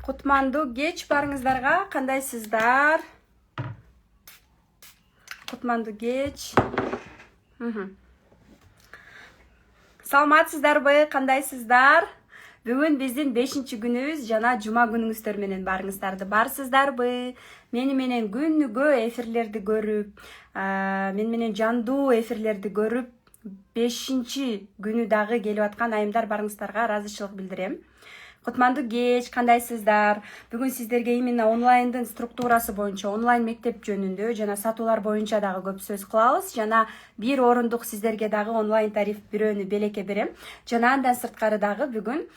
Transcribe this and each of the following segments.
Кутмандуу кеч барыңыздарга, кандайсыздар? Кутмандуу кеч. Саламатсыздарбы, кандайсыздар? Бүгүн биздин 5-күнүбүз жана жума күнүңүздөр менен барыңыздарды барсыздарбы? Мени менен күнүгө эфирлерди көрүп, мен менен жандуу эфирлерди көрүп, 5-күнү дагы келип аткан айымдар барыңыздарга ыраазычылык билдирем. Кутмандуу кеч, кандайсыздар? Бүгүн сиздерге именно онлайндын структурасы боюнча, онлайн мектеп жөнүндө жана сатуулар боюнча дагы көп сөз кылабыз. Жана бир орундук сиздерге дагы онлайн тариф бирөөнү белекке берем. Жана андан сырткары дагы бүгүн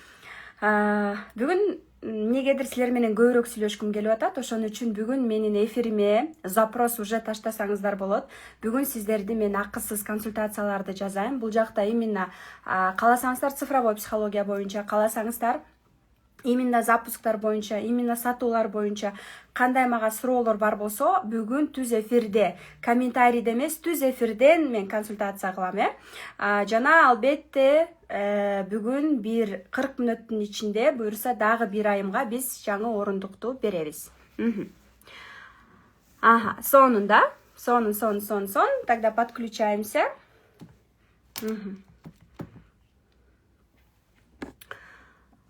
эмнегедир силер менен көбүрөөк сүйлөшкүм келип атат. Ошон үчүн бүгүн менин эфириме запрос уже таштасаңыздар болот. Бүгүн сиздерди мен акысыз консультацияларды жазайын. Бул жакта именно кааласаңыздар цифровой психология боюнча, кааласаңыздар именно запусктар боюнча, именно сатуулар боюнча кандай мага суроолор бар болсо, бүгүн түз эфирде, комментарийде эмес, түз эфирден мен консультация кылам, Жана албетте бүгүн бир 40 мүнөттүн ичинде буюрса дагы бир айымга биз жаңы орундукту беребиз. Сонун. Тогда подключаемся.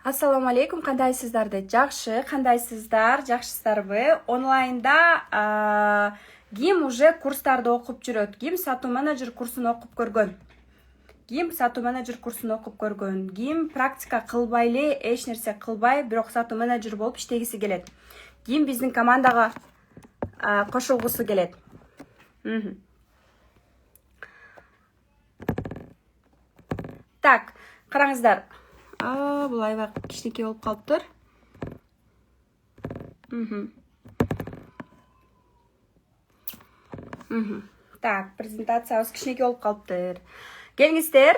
Ассаламу алейкум, кандайсыздар дейт. Жакшы, кандайсыздар? Жакшысыздарбы? Онлайнда ким уже курстарды окуп жүрөт? Ким сатуу менеджер курсун окуп көргөн? Ким практика кылбай эле, эч нерсе кылбай, бирок сатуу менеджер болуп иштегиси келет? Ким биздин командага кошулгусу келет? Так, караңыздар. Бул аябай кичинекей болуп калыптыр. Так, презентациябыз кичинекей болуп калыптыр. Келиңиздер.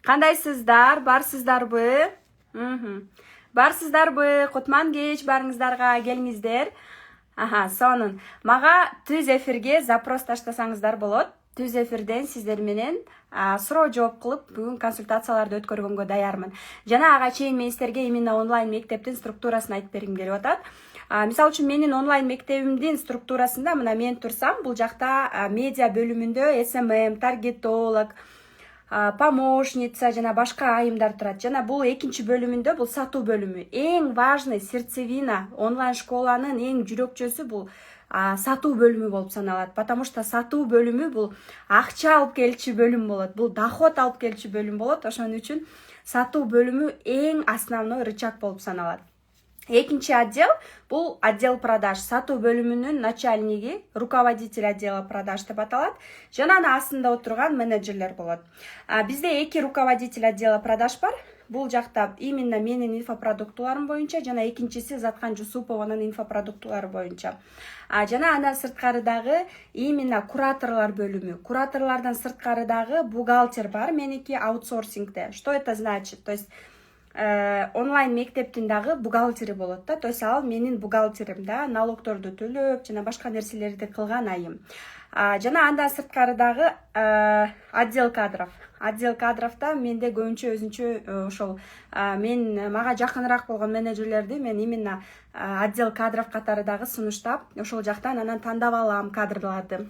Кандайсыздар? Барсыздарбы? Барсыздарбы? Кутман кеч барыңыздарга, келиңиздер. Сонун. Мага түз эфирге запрос таштасаңыздар болот. Түз эфирден сиздер менен суроо жооп кылып, бүгүн консультацияларды өткөргөнгө даярмын. Жана ага чейин мен сиздерге именно онлайн мектептин структурасын айтып бергим келип атат. Мисалы үчүн менин онлайн мектебимдин структурасында мына мен турсам, бул жакта медиа бөлүмүндө SMM, таргетолог, помощница жана башка айымдар турат. Жана бул экинчи бөлүмүндө бул сатуу бөлүмү. Эң важный сердцевина онлайн школанын эң жүрөкчөсү бул сатуу бөлүмү болуп саналат. Потому что сатуу бөлүмү бул акча алып келчү бөлүм болот. Бул доход алып келчү бөлүм болот. Ошон үчүн сатуу бөлүмү эң основной рычаг болуп саналат. Экинчи отдел бул отдел продаж. Сатуу бөлүмүнүн начальниги, руководитель отдела продаж деп аталат. Жана анын астында отурган менеджерлер болот. Бизде эки руководитель отдела продаж бар. Бул жакта именно менин инфопродуктуларым боюнча, жана экинчиси Заткан Жусупованын инфопродуктулары боюнча. Жана андан сырткары дагы именно кураторлор бөлүмү. Кураторлордон сырткары дагы бухгалтер бар, меники аутсорсингде. Что это значит? То есть онлайн мектептин дагы бухгалтери болот да. То есть ал менин бухгалтерим да, налогторду төлөп, жана башка нерселерди кылган айым. Жана андан сырткары дагы отдел кадров. Отдел кадровда менде көбүнчө өзүнчө ошол мага жакыныраак болгон менеджерлерди мен именно отдел кадров катары дагы сунуштап, ошол жактан анан тандап алам кадрларды.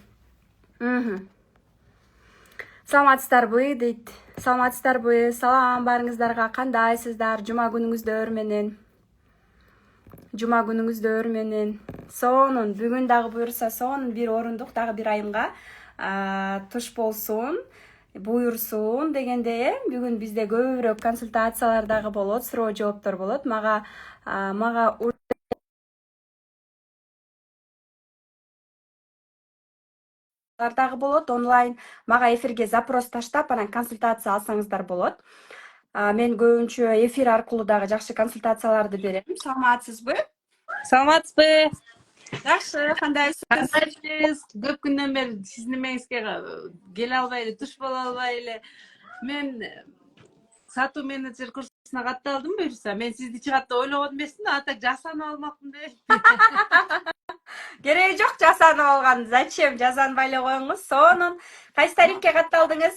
Саламатсыздарбы дейт. Саламатсыздарбы? Салам барыңыздарга, кандайсыздар? Жума күнүңүздөр менен. Сонун, бүгүн дагы буюрса сонун бир орундук дагы бир айымга туш болсун, буюрсун дегенде, бүгүн бизде көбүрөөк консультациялар дагы болот, суроо жооптор болот. Мага дагы болот онлайн. Мага эфирге запрос таштап, анан консультация алсаңыздар болот. Мен көбүнчө эфир аркылуу дагы жакшы консультацияларды берем. Саламатсызбы? Жакшы, кандайсыз? Көп күндөн бери сиздин эмеңизге келе албай эле, туш боло албай эле. Мен сатуу менеджер курсуна катталдым буюрса. Мен сизди чыгат деп ойлогон эмесмин, атак жасанып алмакмын деп. Кереги жок жасанып алган. Зачем? Жасанбай эле коюңуз. Сонун. Кайсы тарифке катталдыңыз?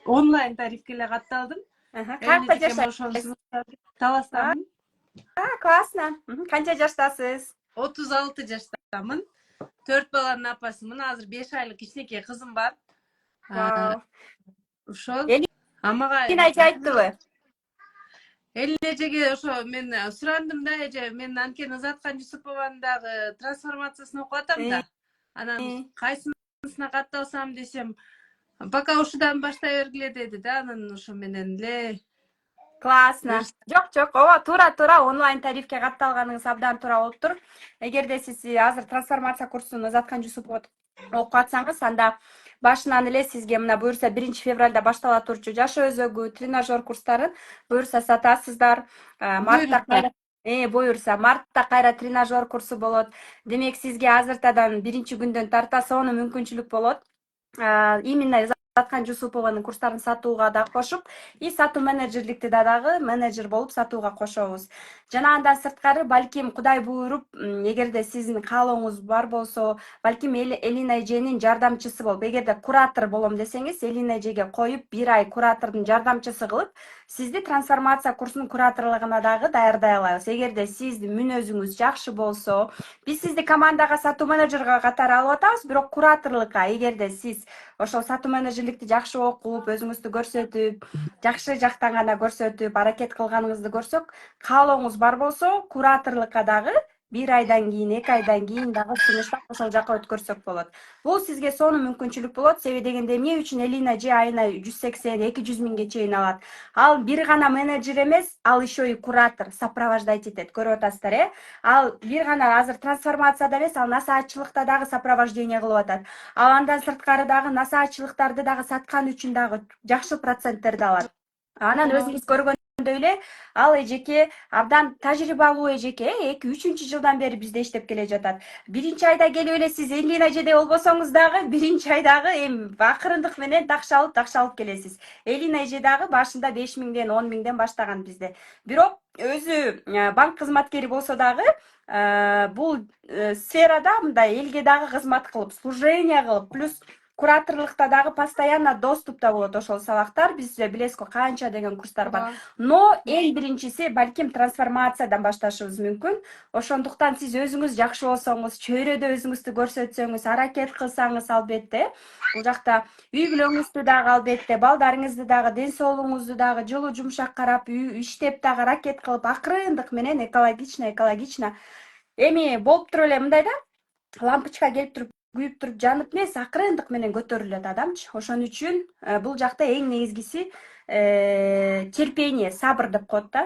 онлайн тарифке эле катталдым. Каякта Эжекем жашайсыз? ошол Таластамын. Классно. Канча жаштасыз? 36 жаштамын. 4 баланын апасымын. Азыр 5 айлык кичинекей кызым бар. Вау. Ошол. Элин Мага эже айттыбы? Элин эжеге ошо мен сурандым да, эже мен анткени Ызаткан Жусупованын дагы трансформациясын окуп атам да. Анан кайсынысына катталсам десем, пока ушудан баштай бергиле деди да. Анан ошо менен эле Классно. Жок, ооба туура онлайн тарифке катталганыңыз абдан туура болуптур. Эгерде сиз азыр трансформация курсун Ызаткан Жусупов окуп атсаңыз, анда башынан эле сизге мына буюрса 1 февралда баштала турчу жашоо өзөгү тренажер курстарын буюрса сатасыздар. Мартта кайра буюрса мартта кайра тренажер курсу болот. Демек сизге азыртадан 1-күндөн тарта сонун мүмкүнчүлүк болот. Именно Ызаткан Жусупованын курстарын сатууга да кошуп, и сатуу менеджерликти дагы менеджер болуп сатууга кошобуз. Жана андан сырткары балким Кудай буйруп, эгерде сиздин каалооңуз бар болсо, балким Элина эженин жардамчысы болуп, эгерде куратор болом десеңиз, Элина эжеге коюп 1 ай куратордун жардамчысы кылып, сизди трансформация курсунун кураторлугуна дагы даярдай алабыз. Эгерде сиздин мүнөзүңүз жакшы болсо, биз сизди командага сатуу менеджерге катары алып атабыз, бирок кураторлукка эгерде сиз ошол сатуу менеджерликти жакшы окуп, өзүңүздү көрсөтүп, жакшы жактан гана көрсөтүп, аракет кылганыңызды көрсөк, каалооңуз бар болсо, кураторлукка дагы 1 айдан кийин, 2 айдан кийин дагы сунуштап ошол жака өткөрсөк болот. Бул сизге сонун мүмкүнчүлүк болот. Себеби дегенде эмне үчүн Элина эже айына 180-200 миңге чейин алат. Ал бир гана менеджер эмес, ал еще и куратор, сопровождать этет. Көрүп атасыздар, Ал бир гана азыр трансформацияда эмес, ал насаатчылыкта дагы сопровождение кылып атат. Ал андан сырткары дагы насаатчылыктарды дагы саткан үчүн дагы жакшы проценттерди алат. Анан өзүңүз көргөндөй эле ал эжеке абдан тажрыйбалуу эжеке, 2-3 жылдан бери бизде иштеп келе жатат. 1 айда келип эле сиз Элина эжеде болбосоңуз дагы 1 айдагы эми акырындык менен такшалып келесиз. Элина эже дагы башында 5 миңден 10 миңден баштаган бизде. Бирок өзү банк кызматкери болсо дагы бул сферада мындай элге дагы кызмат кылып, служение кылып, плюс кураторлукта дагы постоянно доступта болот ошол сабактар. Биз билесиз го канча деген курстар бар. Но эң биринчиси балким трансформациядан башташыбыз мүмкүн. Ошондуктан сиз өзүңүз жакшы болсоңуз, чөйрөдө өзүңүздү көрсөтсөңүз, аракет кылсаңыз, албетте бул жакта үй бүлөңүздү дагы, албетте балдарыңызды дагы, ден соолугуңузду дагы жылуу жумшак карап, иштеп дагы аракет кылып, акырындык менен экологично эми болуп туруп эле мындай да, лампочка келип туруп күйүп туруп жанып эмес, акырындык менен көтөрүлөт адамчы. Ошон үчүн бул жакта эң негизгиси терпение, сабыр деп коет да.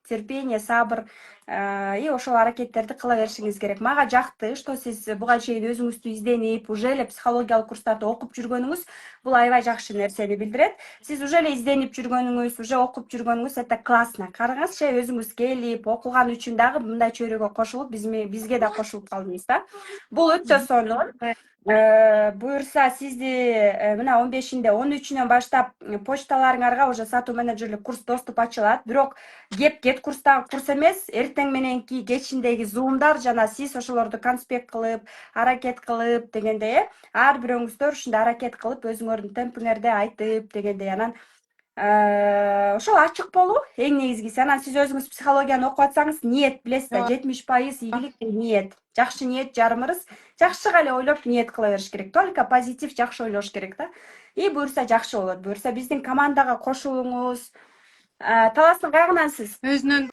Терпение, сабыр, и ошол аракеттерди кыла беришиңиз керек. Мага жакты, что сиз буга чейин өзүңүздү изденип, уже эле психологиялык курстарды окуп жүргөнүңүз, бул аябай жакшы нерсени билдирет. Сиз уже эле изденип жүргөнүңүз, уже окуп жүргөнүңүз, это классно. Караңызчы, өзүңүз келип, окуган үчүн дагы мындай чөйрөгө кошулуп, бизге да кошулуп калдыңыз да. Бул өтө сонун. Буюрса сизди мына 15-inde, 13-үнөн баштап почталарыңарга уже сатуу менеджерлик курс доступ ачылат. Бирок кет курстагы курс эмес, эртең мененки кечиндеги зумдар жана сиз ошолорду конспект кылып, аракет кылып дегендей, ар бирөөңүздөр ушундай аракет кылып, өзүңөрдүн темпиңерде айтып дегендей. Анан ошол ачык болуу эң негизгиси. Анан сиз өзүңүз психологияны окуп атсаңыз, ниет билесиз да, 70% ийгилик ниет. Жакшы ниет жарымырыз. Жакшыга эле ойлоп ниет кыла бериш керек. Только позитив, жакшы ойлош керек да. И буюрса жакшы болот. Буюрса биздин командага кошулуңуз. Таластын кайгынансыз? Өзүнөн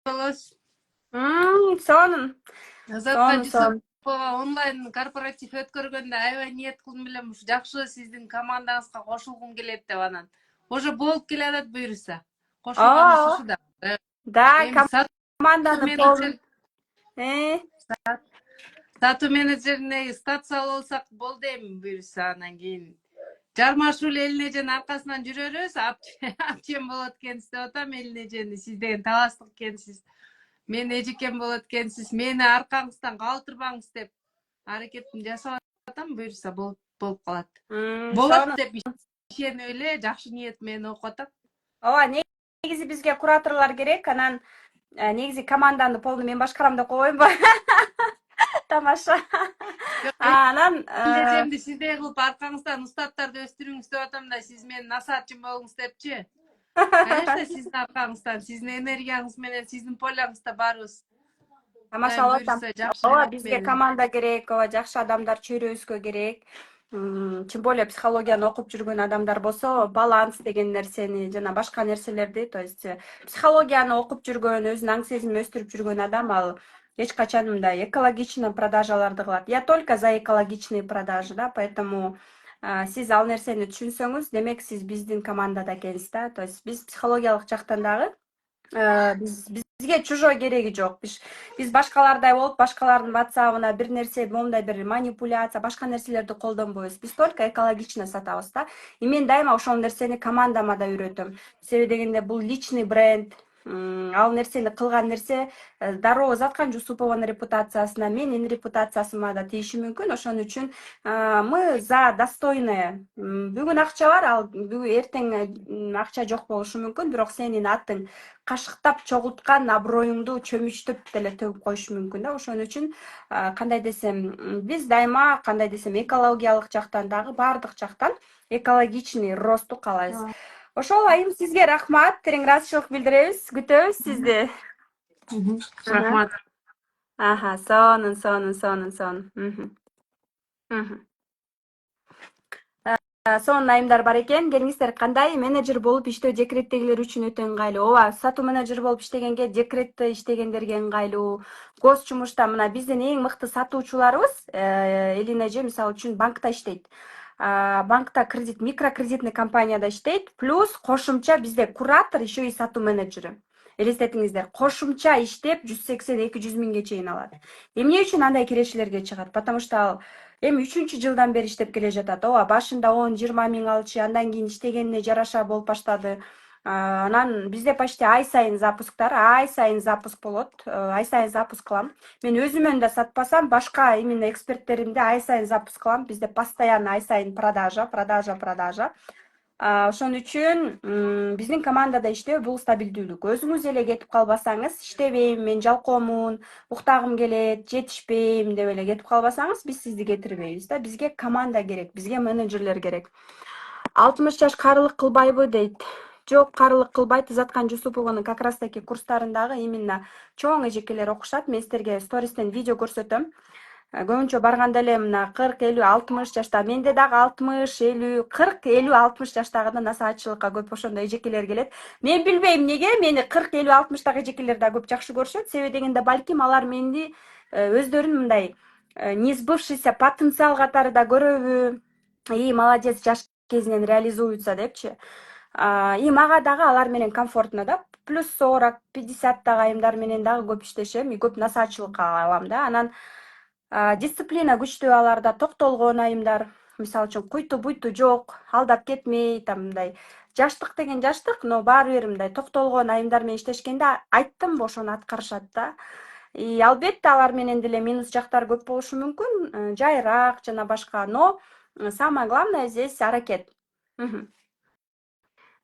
болосуз. Сонун. Ызаткан Жусупова онлайн корпоратив өткөргөндө аябай ниет кылдым элем, ушу жакшы сиздин командаңызга кошулгум келет деп. Анан уже болуп келатат буюрса. Кошулганыбыз ушу да. Да, команданы сатуу менеджерине стация болсак болду эми буюрса. Анан кийин жармашуу эле Элина эженин аркасынан жүрө беребиз. Апчем болот экенсиз деп атам Элина эжени. Сиз деген таластык экенсиз. Мен эжекем болот экенсиз. Мени аркаңыздан калтырбаңыз деп аракетин жасап атам. Буюрса болуп калат. Болот деп ишенип эле жакшы ниет менен окуп атам. Ооба, негизи бизге кураторлор керек. Анан негизи команданы полный мен башкарам деп койбоймбу? тамаша. Жок, Анан келечегимди сиздей кылып аркаңыздан устаттарды өстүрүңүз деп атам да, сиз менин насаатчым болуңуз депчи. Конечно, сиздин аркаңыздан, сиздин энергияңыз менен, сиздин поляңызда барыбыз. тамаша Дайым болот. буюрса жакшы Ооба, болот бизге менен. команда керек, ооба, жакшы адамдар чөйрөбүзгө керек. Тем более психологияны окуп жүргөн адамдар болсо, баланс деген нерсени жана башка нерселерди, то есть психологияны окуп жүргөн, өзүнүн аң сезимин өстүрүп жүргөн адам ал эч качан мындай экологичный продажаларды кылат. Я только за экологичные продажи, да, поэтому сиз ал нерсени түшүнсөңүз, демек сиз биздин командада экенсиз да. То есть биз психологиялык жактан дагы бизге чужой кереги жок. Биз башкалардай болуп, башкалардын WhatsApp'ына бир нерсе, моундай бир манипуляция, башка нерселерди колдонбойбуз. Биз только экологично сатабыз да. И мен дайыма ошол нерсени командама да үйрөтөм. Себеби дегенде бул личный бренд. Ал нерсени кылган нерсе дароо Озаткан Жусупованын репутациясына, менин репутациясыма да тийиши мүмкүн. Ошон үчүн мы за достойное. Бүгүн акча бар, ал бүгүн эртең акча жок болушу мүмкүн, бирок сенин атың кашыктап чогулткан аброюңду чөмүчтөп деле төгүп коюшу мүмкүн да. Ошон үчүн кандай десем, биз дайыма кандай десем экологиялык жактан дагы баардык жактан экологичный росту каалайбыз. Ошол айым, сизге рахмат, терең ыраазычылык билдиребиз, күтөбүз сизди. Рахмат. Сонун. Сонун айымдар бар экен. Келиңиздер, кандай менеджер болуп иштөө декреттегилер үчүн өтө ыңгайлуу. Ооба, сатуу менеджер болуп иштегенге, декретте иштегендерге ыңгайлуу. Гос жумушта мына биздин эң мыкты сатуучуларыбыз Элина эже мисалы үчүн банкта иштейт. Банкта микрокредитный компанияда иштейт. Плюс кошумча бизде куратор еще и сатуу менеджери. Элестетиңиздер, кошумча иштеп 180-200 миңге чейин алат. Эмне үчүн андай кирешилерге чыгат? Потому что ал эми 3-жылдан бери иштеп келе жатат. Ооба, башында 10-20 миң алчу, андан кийин иштегенине жараша болуп баштады. Анан бизде почти ай сайын запусктар, ай сайын запуск болот. Ай сайын запуск кылам. Мен өзүмөн да сатпасам, башка именно эксперттеримди ай сайын запуск кылам. Бизде постоянно ай сайын продажа. Ошон үчүн биздин командада иштөө бул стабилдүүлүк. Өзүңүз эле кетип калбасаңыз, иштебейм, мен жалкоомун, уктагым келет, жетишпейм деп эле кетип калбасаңыз, биз сизди кетирбейбиз да. Бизге команда керек, бизге менеджерлер керек. 60 жаш карылык кылбайбы дейт. Жок, карылык кылбайт. Узаткан Жусупованын как раз таки курстарындагы именно чоң эжекелер окушат. Мен силерге стористен видео көрсөтөм. Көбүнчө барганда эле мына 40-50-60 жашта, менде дагы 60-50, 40-50-60 жаштагы да насаатчылыкка көп ошондой эжекелер келет. Мен билбейм эмнеге мени 40-50-60тагы эжекелер да көп жакшы көрүшөт. Себеби дегенде балким алар мени өздөрүн мындай несбывшийся потенциал катары да көрөбү. И молодец, жаш кезинен реализуется депчи. И мага дагы алар менен комфортно да. Плюс 40-50тагы айымдар менен дагы көп иштешем, и көп насаатчылыкка алам да. Анан дисциплина күчтүү аларда, токтолгон айымдар. Мисалы үчүн куйту-буйту жок, алдап кетмей, там мындай жаштык деген жаштык, но баары бир мындай токтолгон айымдар менен иштешкенде айттым, ошону аткарышат да. И албетте алар менен деле минус жактар көп болушу мүмкүн, жайыраак жана башка, но самое главное здесь аракет.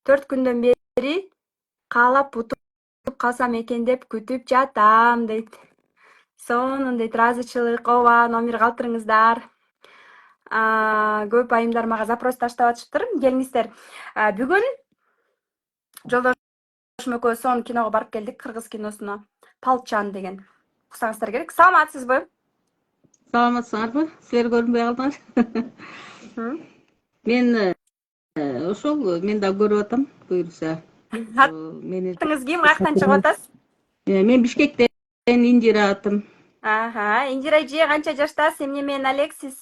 4 күндөн бери каалап утуп калсам экен деп күтүп жатам дейт. Сонун дейт, ыраазычылык. Ооба, номер калтырыңыздар. Көп айымдар мага запрос таштап атышыптыр. Келиңиздер. Бүгүн жолдошум экөөбүз сонун киного барып келдик, кыргыз киносуна. Палчан деген. Уксаңыздар керек. Саламатсызбы? Саламатсыңарбы? Силер көрүнбөй калдыңар. Мен ошол мен да көрүп атам, буюрса. Атыңыз ким? Каяктан чыгып атасыз? Мен Бишкектен Индира атым. Индира эже канча жаштасыз? Эмне менен алексиз?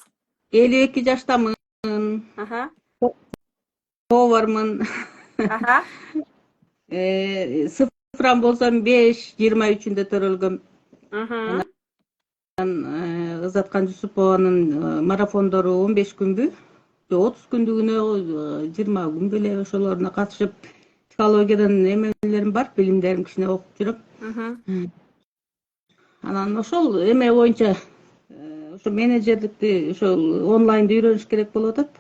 52 жаштамын. Повармын. Цифрам болсо 5-23-үндө төрөлгөм. Ызаткан Жусупованын марафондору 15 күнбү, 30 күндүгүнө 20 күн беле ошолоруна катышып, психологиядан эмелерим бар, билимдерим кичине окуп жүрөм. Анан ошол эме боюнча ошо менеджерликти ошол онлайнда үйрөнүш керек болуп атат.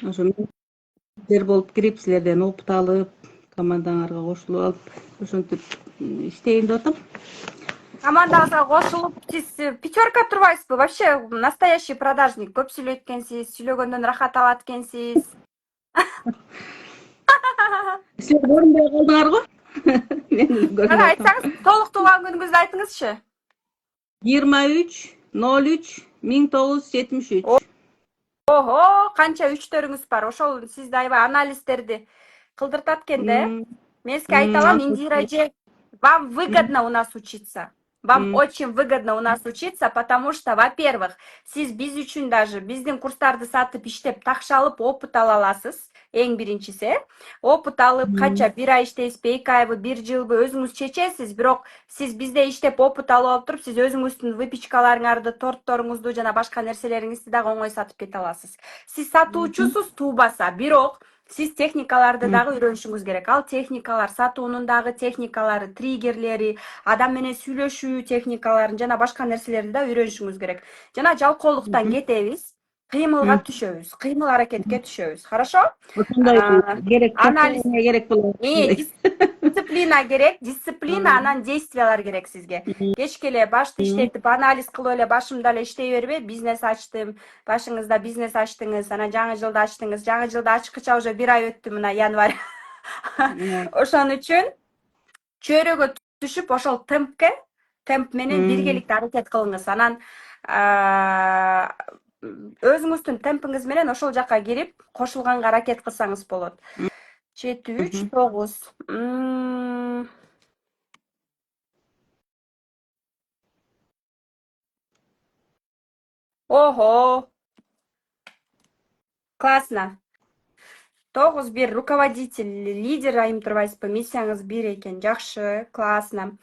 Ошо менеджер болуп кирип, силерден опыт алып, командаңарга кошулуп алып, ошентип иштейин деп атам. командаңызга кошулуп сиз пятерка турбайсызбы? Вообще настоящий продажник. Көп сүйлөйт экенсиз, сүйлөгөндөн рахат алат экенсиз. Силер көрүнбөй калдыңар го. Мен көрүнүп Кана атам. айтсаңыз, толук туулган күнүңүздү айтыңызчы. 23/03/1973. Ого, канча үчтөрүңүз бар. Ошол сизди аябай анализдерди кылдыртат экен да. Мен сизге айта алам, Индира эже, вам выгодно у нас учиться. Вам очень выгодно у нас учиться, потому что, во-первых, сиз биз үчүн даже биздин курстарды сатып иштеп такшалып опыт ала аласыз. Эң биринчиси, опыт алып, канча бир ай иштейсизби, 2 айбы, 1 жылбы өзүңүз чечесиз, бирок сиз бизде иштеп опыт алып алып туруп, сиз өзүңүздүн выпечкаларыңарды, тортторуңузду жана башка нерселериңизди дагы оңой сатып кете аласыз. Сиз сатуучусуз туубаса, бирок сиз техникаларды дагы үйрөнүшүңүз керек. Ал техникалар, сатуунун дагы техникалары, триггерлери, адам менен сүйлөшүү техникаларын жана башка нерселерди да үйрөнүшүңүз керек. Жана жалкоолуктан кетебиз, кыймылга түшөбүз, кыймыл аракетке түшөбүз. Хорошо? Ошондой керек, Анализ керек болот. дисциплина керек, дисциплина, анан действиялар керек сизге. Кечке эле башты иштетип, анализ кылып эле башымда эле иштей бербей, бизнес ачтым, башыңызда бизнес ачтыңыз, анан жаңы жылда ачтыңыз. Жаңы жылда ачкыча уже 1 ай өттү, мына январь. Ошон үчүн чөйрөгө түшүп, ошол темп менен биргеликте аракет кылыңыз. Анан өзүңүздүн темпиңиз менен ошол жака кирип, кошулганга аракет кылсаңыз болот. 7-3-9. Ого! Классно. 9-1 руководитель, лидер айым турбайсызбы? Миссияңыз 1 экен. Жакшы, классно.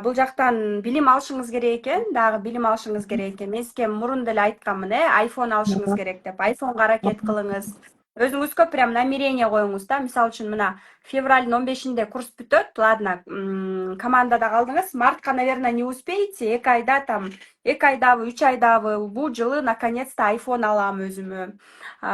Бул жактан билим алышыңыз керек экен, дагы билим алышыңыз керек экен. Мен сизге мурун деле айтканмын, iPhone алышыңыз керек деп. iPhoneга аракет кылыңыз. Өзүңүзгө прям намерение коюңуз да. Мисалы үчүн мына февралдын 15-inde курс бүтөт. Ладно, командада калдыңыз. Мартка, наверное, не успеете. 2 айда там, 2 айдабы, 3 айдабы бул жылы наконец-то iPhone алам өзүмө.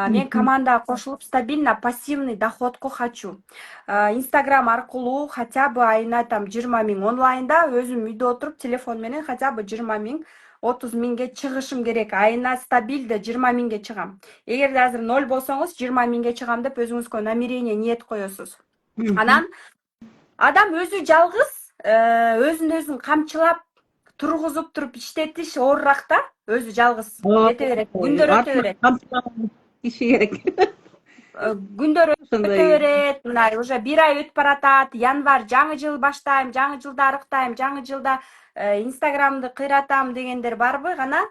Мен командага кошулуп стабильно пассивный доходку хочу. Инстаграм аркылуу хотя бы айына там 20 000 онлайнда өзүм үйдө отуруп телефон менен хотя бы 20 000 30 000ге чыгышым керек. Айына стабилде 20 000ге чыгам. Эгерде азыр 0 болсоңуз 20 000ге чыгам деп өзүңүзгө намерение, ниет коесуз. Анан адам өзү жалгыз, өзүн өзүн камчылап тургузуп туруп иштетиш оорураак да. Өзү жалгыз кете берет, күндөр өтө берет. Киши керек. Күндөр өтө берет, мына уже 1 ай өтүп баратат, январь, жаңы жыл баштайм, жаңы жылда арыктайм, жаңы жылда инстаграмды кыйратам дегендер барбы, гана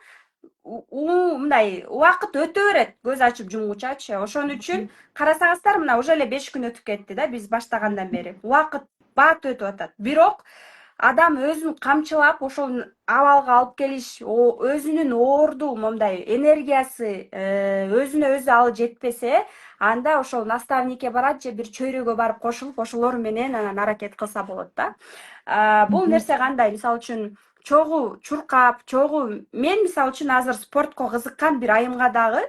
мындай убакыт өтө берет, көз ачып жумгучачы. Ошон үчүн карасаңыздар, мына уже эле 5 күн өтүп кетти да биз баштагандан бери. Убакыт бат өтүп атат. Бирок адам өзүн камчылап ошол абалга алып келиш, өзүнүн оорду мындай энергиясы өзүнө өзү ал жетпесе, анда ошол наставникке барат же бир чөйрөгө барып кошулуп, ошолор менен анан аракет кылса болот да. Бул нерсе кандай? Мисалы үчүн чогуу чуркап, мен мисалы үчүн азыр спортко кызыккан бир айымга дагы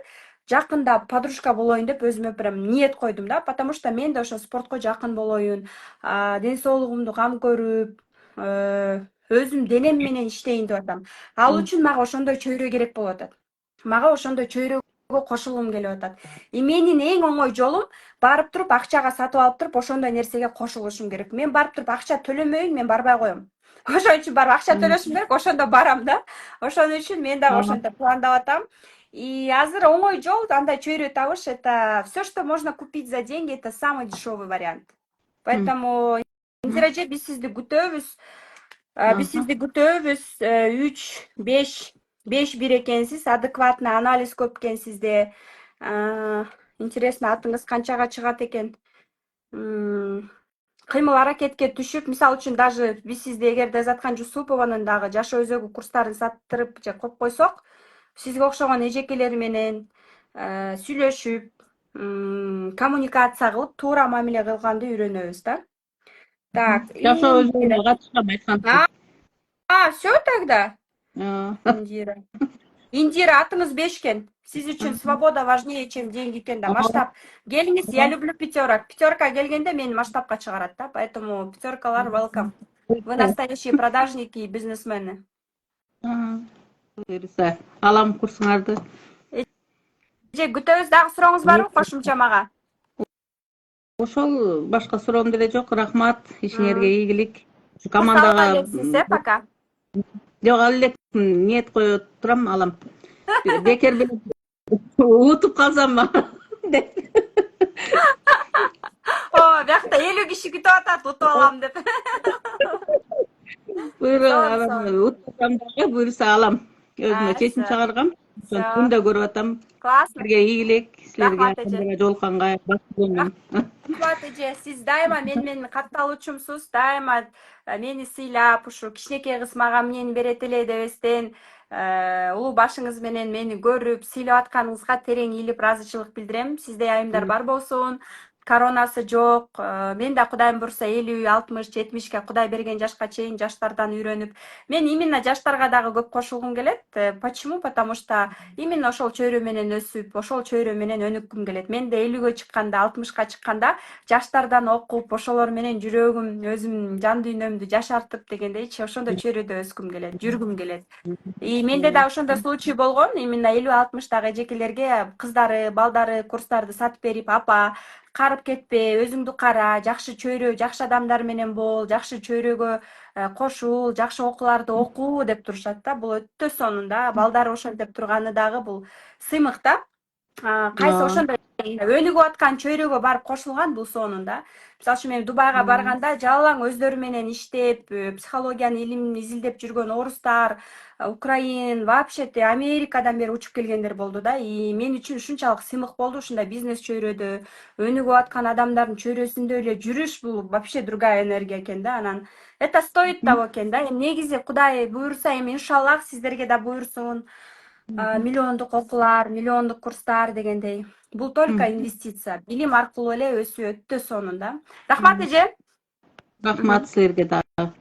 жакында подружка болоюн деп өзүмө прям ниет койдум да, потому что мен да ошо спортко жакын болоюн, ден соолугумду кам көрүп, өзүм денем менен иштейин деп атам. Ал үчүн мага ошондой чөйрө керек болуп атат. Мага ошондой чөйрөгө кошулгум келип атат. Менин эң оңой жолум барып туруп акчага сатып алып туруп ошондой нерсеге кошулушум керек. Мен барып туруп акча төлөмөйүн, мен барбай коем. Ошон үчүн барып акча төлөшүм керек, ошондо барам да. Ошон үчүн мен дагы ошентип пландап атам. И азыр оңой жол андай чөйрө табыш, это все, что можно купить за деньги, это самый дешевый вариант. Поэтому Индира эже, биз сизди күтөбүз. 3-5-1 экенсиз, адекватный анализ көп экен сизде. Интересно, атыңыз канчага чыгат экен? Кыймыл аракетке түшүп, мисалы үчүн даже биз сизди эгерде Заткан Жусупованын дагы жашоо өзөгү курстарын саттырып же коюп койсок, сизге окшогон эжекелер менен сүйлөшүп, коммуникация кылып, туура мамиле кылганды үйрөнөбүз да. Так, Жашоо өзүнө катышкан айткансыз. Все тогда. Индира, атыңыз 5 экен. Сиз үчүн свобода важнее, чем деньги экен да. Масштаб. Келиңиз, я люблю пятерок. Пятерка келгенде мени масштабка чыгарат да, поэтому пятеркалар welcome. Вы настоящие продажники и бизнесмены. Буюрса алам курсуңарды. Эже күтөбүз, дагы сурооңуз барбы кошумча мага? Ошол башка суроом деле жок. Рахмат. Ишиңерге ийгилик. Курс Командага албай элексиз, пока? жок ал эле ниет кое турам алам. Бекер билип утуп калсам деп. О, биякта 50 киши күтүп атат, утуп алам деп. Утсам дагы буюрса алам. Өзүмө чечим Всё. чыгаргам. Ошону Всё. күндө көрүп атам. Классно. Силерге ийгилик, силерге Рахмат эже. жолукканга башчы болмон. Рахмат эже, сиз дайыма менин катталуучумсуз, дайыма мени сыйлап, ушу кичинекей кыз мага эмнени берет эле дебестен, улуу башыңыз менен мени көрүп, сыйлап атканыңызга терең ийилип ыраазычылык билдирем. Сизде айымдар бар болсун, коронасы жок. Мен да Кудайым бурса 50, 60, 70ке Кудай берген жашка чейин жаштардан үйрөнүп, мен именно жаштарга дагы көп кошулгум келет. Почему? Потому что именно ошол чөйрө менен өсүп, ошол чөйрө менен өнүккүм келет. Мен да 50гө чыкканда, 60ка чыкканда жаштардан окуп, ошолор менен жүрөгүм, өзүм жан дүйнөмдү жашартып дегендейчи, ошондой чөйрөдө өскүм келет, жүргүм келет. И менде да ошондой случай болгон. Именно 50-60дагы эжекелерге кыздары, балдары курстарды сатып берип, апа, карып кетпе, өзүңдү кара, жакшы чөйрө, жакшы адамдар менен бол, жакшы чөйрөгө кошул, жакшы окууларды окуу деп турушат да. Бул өтө сонун балдар ошентип турганы дагы бул сыймык да. Кайсы ошондой өнүгүп аткан чөйрөгө барып кошулган, бул сонун да. Мисалы үчүн мен Дубайга барганда жалаң өздөрү менен иштеп, психологиянын илимин изилдеп жүргөн орустар, Украин, вообще Америкадан бери учуп келгендер болду да. И мен үчүн ушунчалык сыймык болду ушундай бизнес чөйрөдө өнүгүп аткан адамдардын чөйрөсүндө эле жүрүш, бул вообще другая энергия экен да. Анан это стоит того экен да. Негизи Кудай буйрса, эми иншаллах сиздерге да буйрсун. Миллиондук окуулар, миллиондук курстар дегендей. Бул только инвестиция. Билим аркылуу эле өсүү өтө сонун да. Рахмат эже. Рахмат силерге дагы.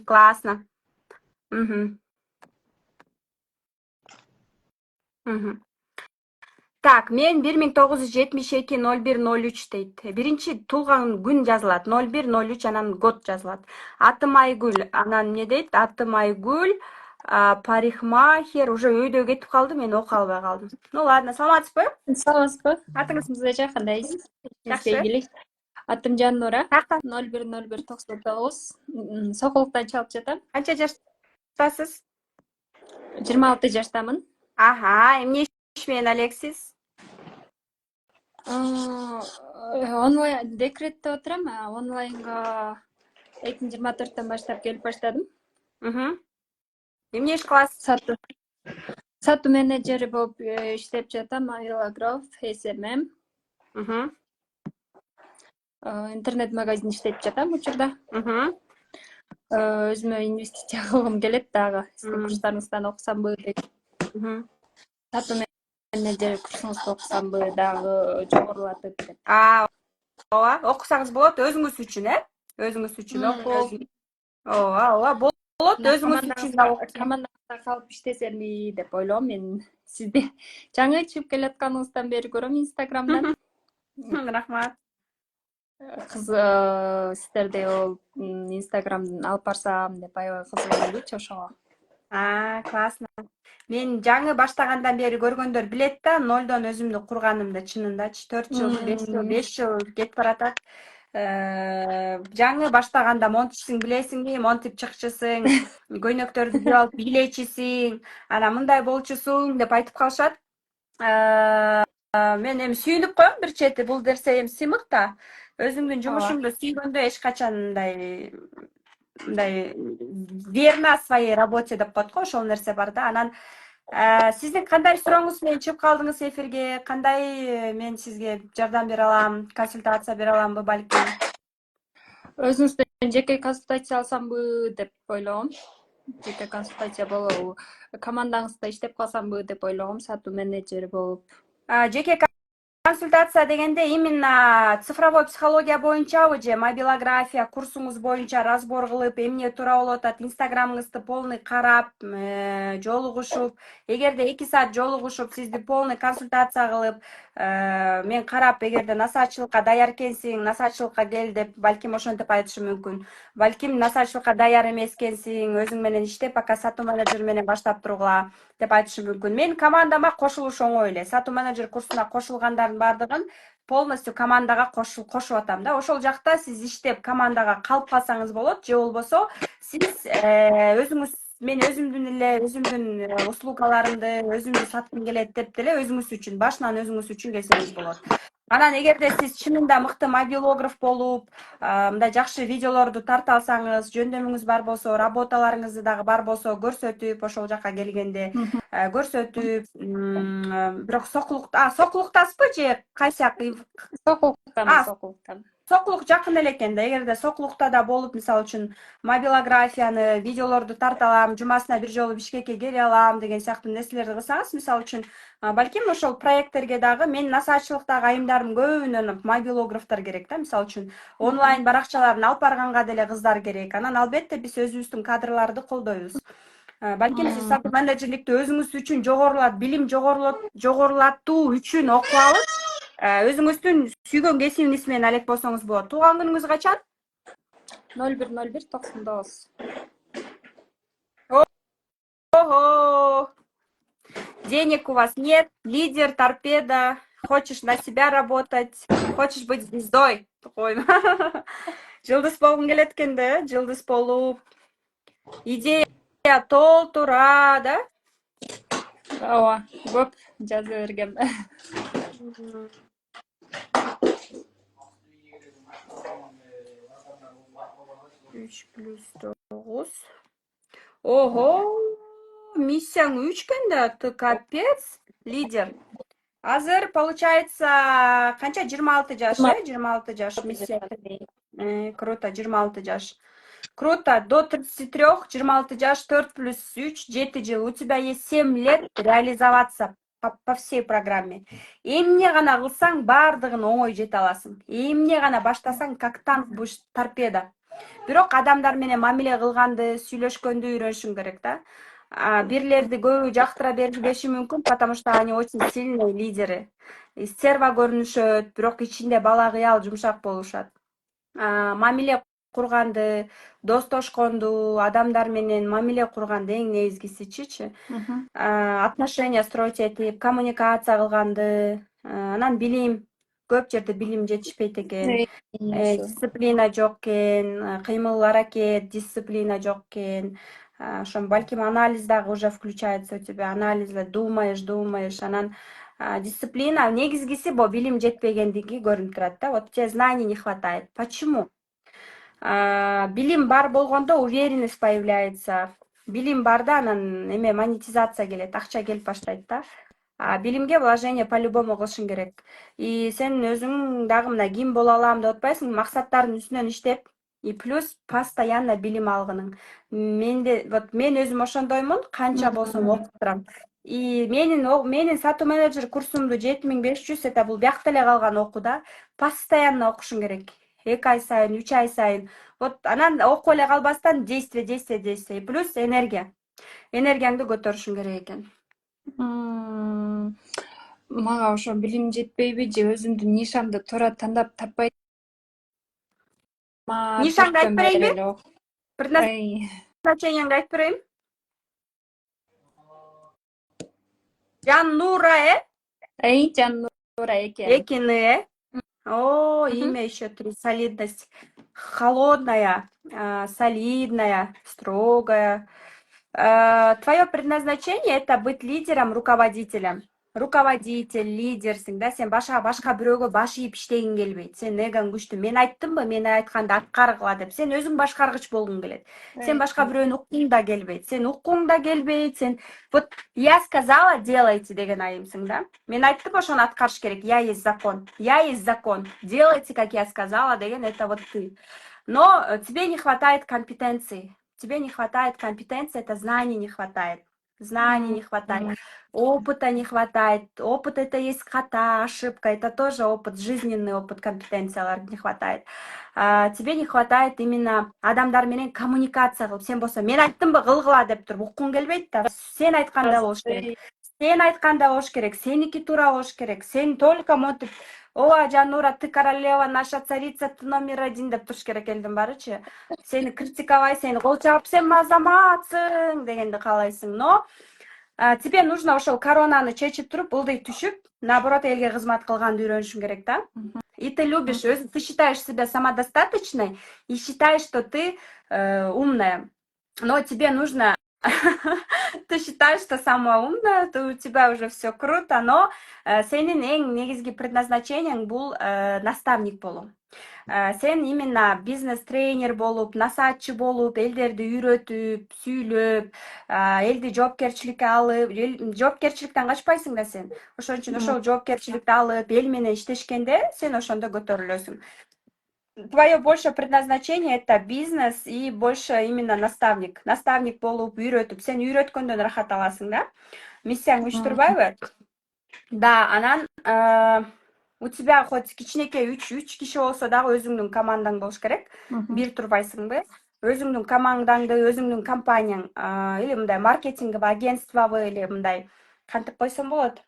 Классно. Так, мен 1972-01-03 дейт. Биринчи туулган күн жазылат. 01-03 анан год жазылат. Атым Айгүл. Анан эмне дейт? Атым Айгүл. Парикмахер уже өйдө кетип калды, мен окуя албай калдым. Ну ладно, саламатсызбы? Саламатсызбы? Атыңыз? Эже кандайсыз? Жакшы. Ийгилик. Атым Жаннура. Каяктан? 010199. Сокулуктан чалып жатам. Канча жаштасыз? 26 жаштамын. Аха, эмне иш менен алексиз? Онлайн декретте отурам. Онлайнга 2024 баштап келип баштадым. Эмне иш кыласыз? Сатуу менеджери болуп иштеп жатам. Айлагров, SMM. Интернет магазин иштеп жатам учурда. Өзүмө инвестиция кылгым келет дагы. Сиздин курстарыңыздан окусамбы дейт. Сатуу менеджери курсуңузду окусамбы дагы жогорулатып деп. Ооба, окусаңыз болот, өзүңүз үчүн, өзүңүз үчүн окуп. Ооба, болот, өзүңүз үчүн да окуп. Командаңызда калып иштесемби деп ойлогом. Мен сизди жаңы чыгып келатканыңыздан бери көрөм Инстаграмдан. Рахмат. Кыз сиздерди ол Инстаграмдан алып барсам деп аябай кызыгып ошого. Классно. Мен жаңы баштагандан бери көргөндөр билет да, нолдон өзүмдү курганымды чынындачы. 4 жыл, 5 жыл кетип баратат. Жаңы баштаганда монтичсиң билесиңби, монтип чыкчысың, көйнөктөрдү кийип алып бийлечисиң, анан мындай болчусуң деп айтып калышат. Мен эми сүйүнүп коем бир чети, бул нерсе эми сыймык да. Өзүңдүн жумушуңду сүйгөндө эч качан мындай верна своей работе деп коет го, ошол нерсе бар да. Анан сиздин кандай сурооңуз менен чыгып калдыңыз эфирге? Кандай мен сизге жардам бере алам, консультация бере аламбы балким? Өзүңүздөн жеке консультация алсамбы деп ойлогом. Жеке консультация болобу? Командаңызда иштеп калсамбы деп ойлогом, сатуу менеджери болуп. Жеке консультация дегенде именно цифровой психология боюнчабы же мобилография курсуңуз боюнча разбор кылып эмне туура болуп атат инстаграмыңызды полный карап жолугушуп эгерде 2 саат жолугушуп сизди полный консультация кылып мен карап эгерде насаатчылыкка даяр экенсиң насаатчылыкка кел деп балким ошентип айтышым мүмкүн балким насаатчылыкка даяр эмес экенсиң өзүң менен иштеп пока сатуу менеджер менен баштап тургула деп айтышым мүмкүн менин командама кошулуш оңой эле сатуу менеджер курсуна кошулгандардын баардыгын полностью командага кошуп атам да ошол жакта сиз иштеп командага калып калсаңыз болот же болбосо сиз өзүңүз мен өзүмдүн услугаларымды өзүмдү саткым келет деп деле өзүңүз үчүн башынан өзүңүз үчүн келсеңиз болот анан эгерде сиз чынында мыкты мобилограф болуп мындай жакшы видеолорду тарта алсаңыз жөндөмүңүз бар болсо работаларыңыз дагы бар болсо көрсөтүп ошол жака келгенде көрсөтүп бирок сокулуктасызбы же кайсы сокулуктан сокулук жакын эле экен да эгерде сокулукта да болуп мисалы үчүн мобилографияны видеолорду тарта алам жумасына бир жолу Бишкекке келе алам деген сыяктуу нерселерди кылсаңыз мисалы үчүн балким ошол проекттерге дагы менин насаатчылыктагы айымдарымдын көбүнө мобилографтар керек да мисалы үчүн онлайн баракчаларын алып барганга деле кыздар керек анан албетте биз өзүбүздүн кадрларды колдойбуз балким сиз сатуу менеджерликти өзүңүз үчүн билим жогорулатуу үчүн окуп алып өзүңүздүн сүйгөн кесибиңиз менен алек болсоңуз болот туулган күнүңүз качан 01/01/99 ого денег у вас нет лидер торпеда хочешь на себя работать хочешь быть звездой жылдыз болгуң келет экен да жылдыз болуп идея толтура да ооба көп жаза бергем 3+9 ого миссияң 3 экен да ты капец лидер азыр получается канча 26 жаш 26 жаш миссия круто 26 жаш круто до 33 26 жаш 4+3 7 жыл у тебя есть 7 лет реализоваться по всей программе эмне гана кылсаң баардыгын оңой жете аласың эмне гана баштасаң как танк будешь торпеда бирок адамдар менен мамиле кылганды сүйлөшкөндү үйрөнүшүң керек да бирлерди көбү жактыра бербеши мүмкүн потому что они очень сильные лидеры стерва көрүнүшөт бирок ичинде бала кыял жумшак болушат мамиле курганды достошконду адамдар менен мамиле курганды эң негизгисичичи отношения строить этип коммуникация кылганды анан билим көп жерде билим жетишпейт экен дисциплина жок экен кыймыл аракет дисциплина жок экен ошо балким анализ дагы уже включается у тебя анализде думаешь анан дисциплина негизгиси бул билим жетпегендиги көрүнүп турат да вот тебе знаний не хватает почему билим бар болгондо уверенность появляется билим барда анан эме монетизация келет акча келип баштайт да билимге вложение по-любому кылышың керек и сен өзүң дагы мына ким боло алам деп атпайсың максаттардын үстүнөн иштеп и плюс постоянно билим алгының мен өзүм ошондоймун канча болсом окуп турам и менин сатуу менеджер курсумду 7500 это бул биякта эле калган окуу да постоянно окушуң керек 2 ай сайын 3 ай сайын вот анан окуп эле калбастан действие и плюс энергияңды көтөрүшүң керек экен мага ошо билим жетпейби же өзүмдүн нишамды туура тандап таппайт нишаңды айтып берейинби предназначениеңди айтып берейин Жаннура Жаннура Экины о имя еще 3 солидность холодная солидная строгая твое предназначение это быть лидером руководителем руководитель лидерсиң да сен башка бирөөгө баш ийип иштегиң келбейт сен эгаң күчтүү мен айттымбы мен айтканды аткаргыла деп сен өзүң башкаргыч болгуң келет сен башка бирөөнү уккуң да келбейт сен вот я сказала делайте деген айымсың да мен айттым ошону аткарыш керек я есть закон делайте как я сказала деген это вот ты но тебе не хватает компетенции это знаний не хватает знаний не хватает, опыта не хватает. Опыт это есть хата, ошибка, это тоже опыт, жизненный опыт, компетенциялар не хватает. Тебе не хватает именно адамдар менен коммуникация кылып, сен болсо мен айттымбы кылгыла деп туруп уккуң келбейт да. Сен айткандай болуш керек. Сен айткандай болуш керек, сеники туура болуш керек. Сен только монтип ооба Жанура, ты королева, наша царица, ты номер один деп туруш керек элдин баарычы. Сени критиковай, сени кол чабып, сен азаматсың дегенди каалайсың. Но тебе нужно ошол коронаны чечип туруп, ылдый түшүп, наоборот элге кызмат кылганды үйрөнүшүң керек да. И ты любишь, ты считаешь себя самодостаточной и считаешь, что ты умная. Но тебе нужно ты считаешь, что самая умная, то у тебя уже все круто, но сенин эң негизги предназначениең бул наставник болуу. Сен именно бизнес-тренер болуп, насаатчы болуп, элдерди үйрөтүп, сүйлөп, элди жоопкерчиликке алып, жоопкерчиликтен качпайсың да сен. Ошон үчүн ошол жоопкерчиликти алып, эл менен иштешкенде сен ошондо көтөрүлөсүң. Твое больше предназначение это бизнес и больше именно наставник. Наставник болуп, үйрөтүп, сен үйрөткөндөн рахат аласың да. Миссияң күч турбайбы? Да, анан у тебя хоть кичинекей 3 киши болсо дагы өзүңдүн командаң болуш керек. Бир турбайсыңбы? Өзүңдүн командаңды, өзүңдүн компанияң, или мындай маркетинговый агентствобу, или мындай кантип койсом болот?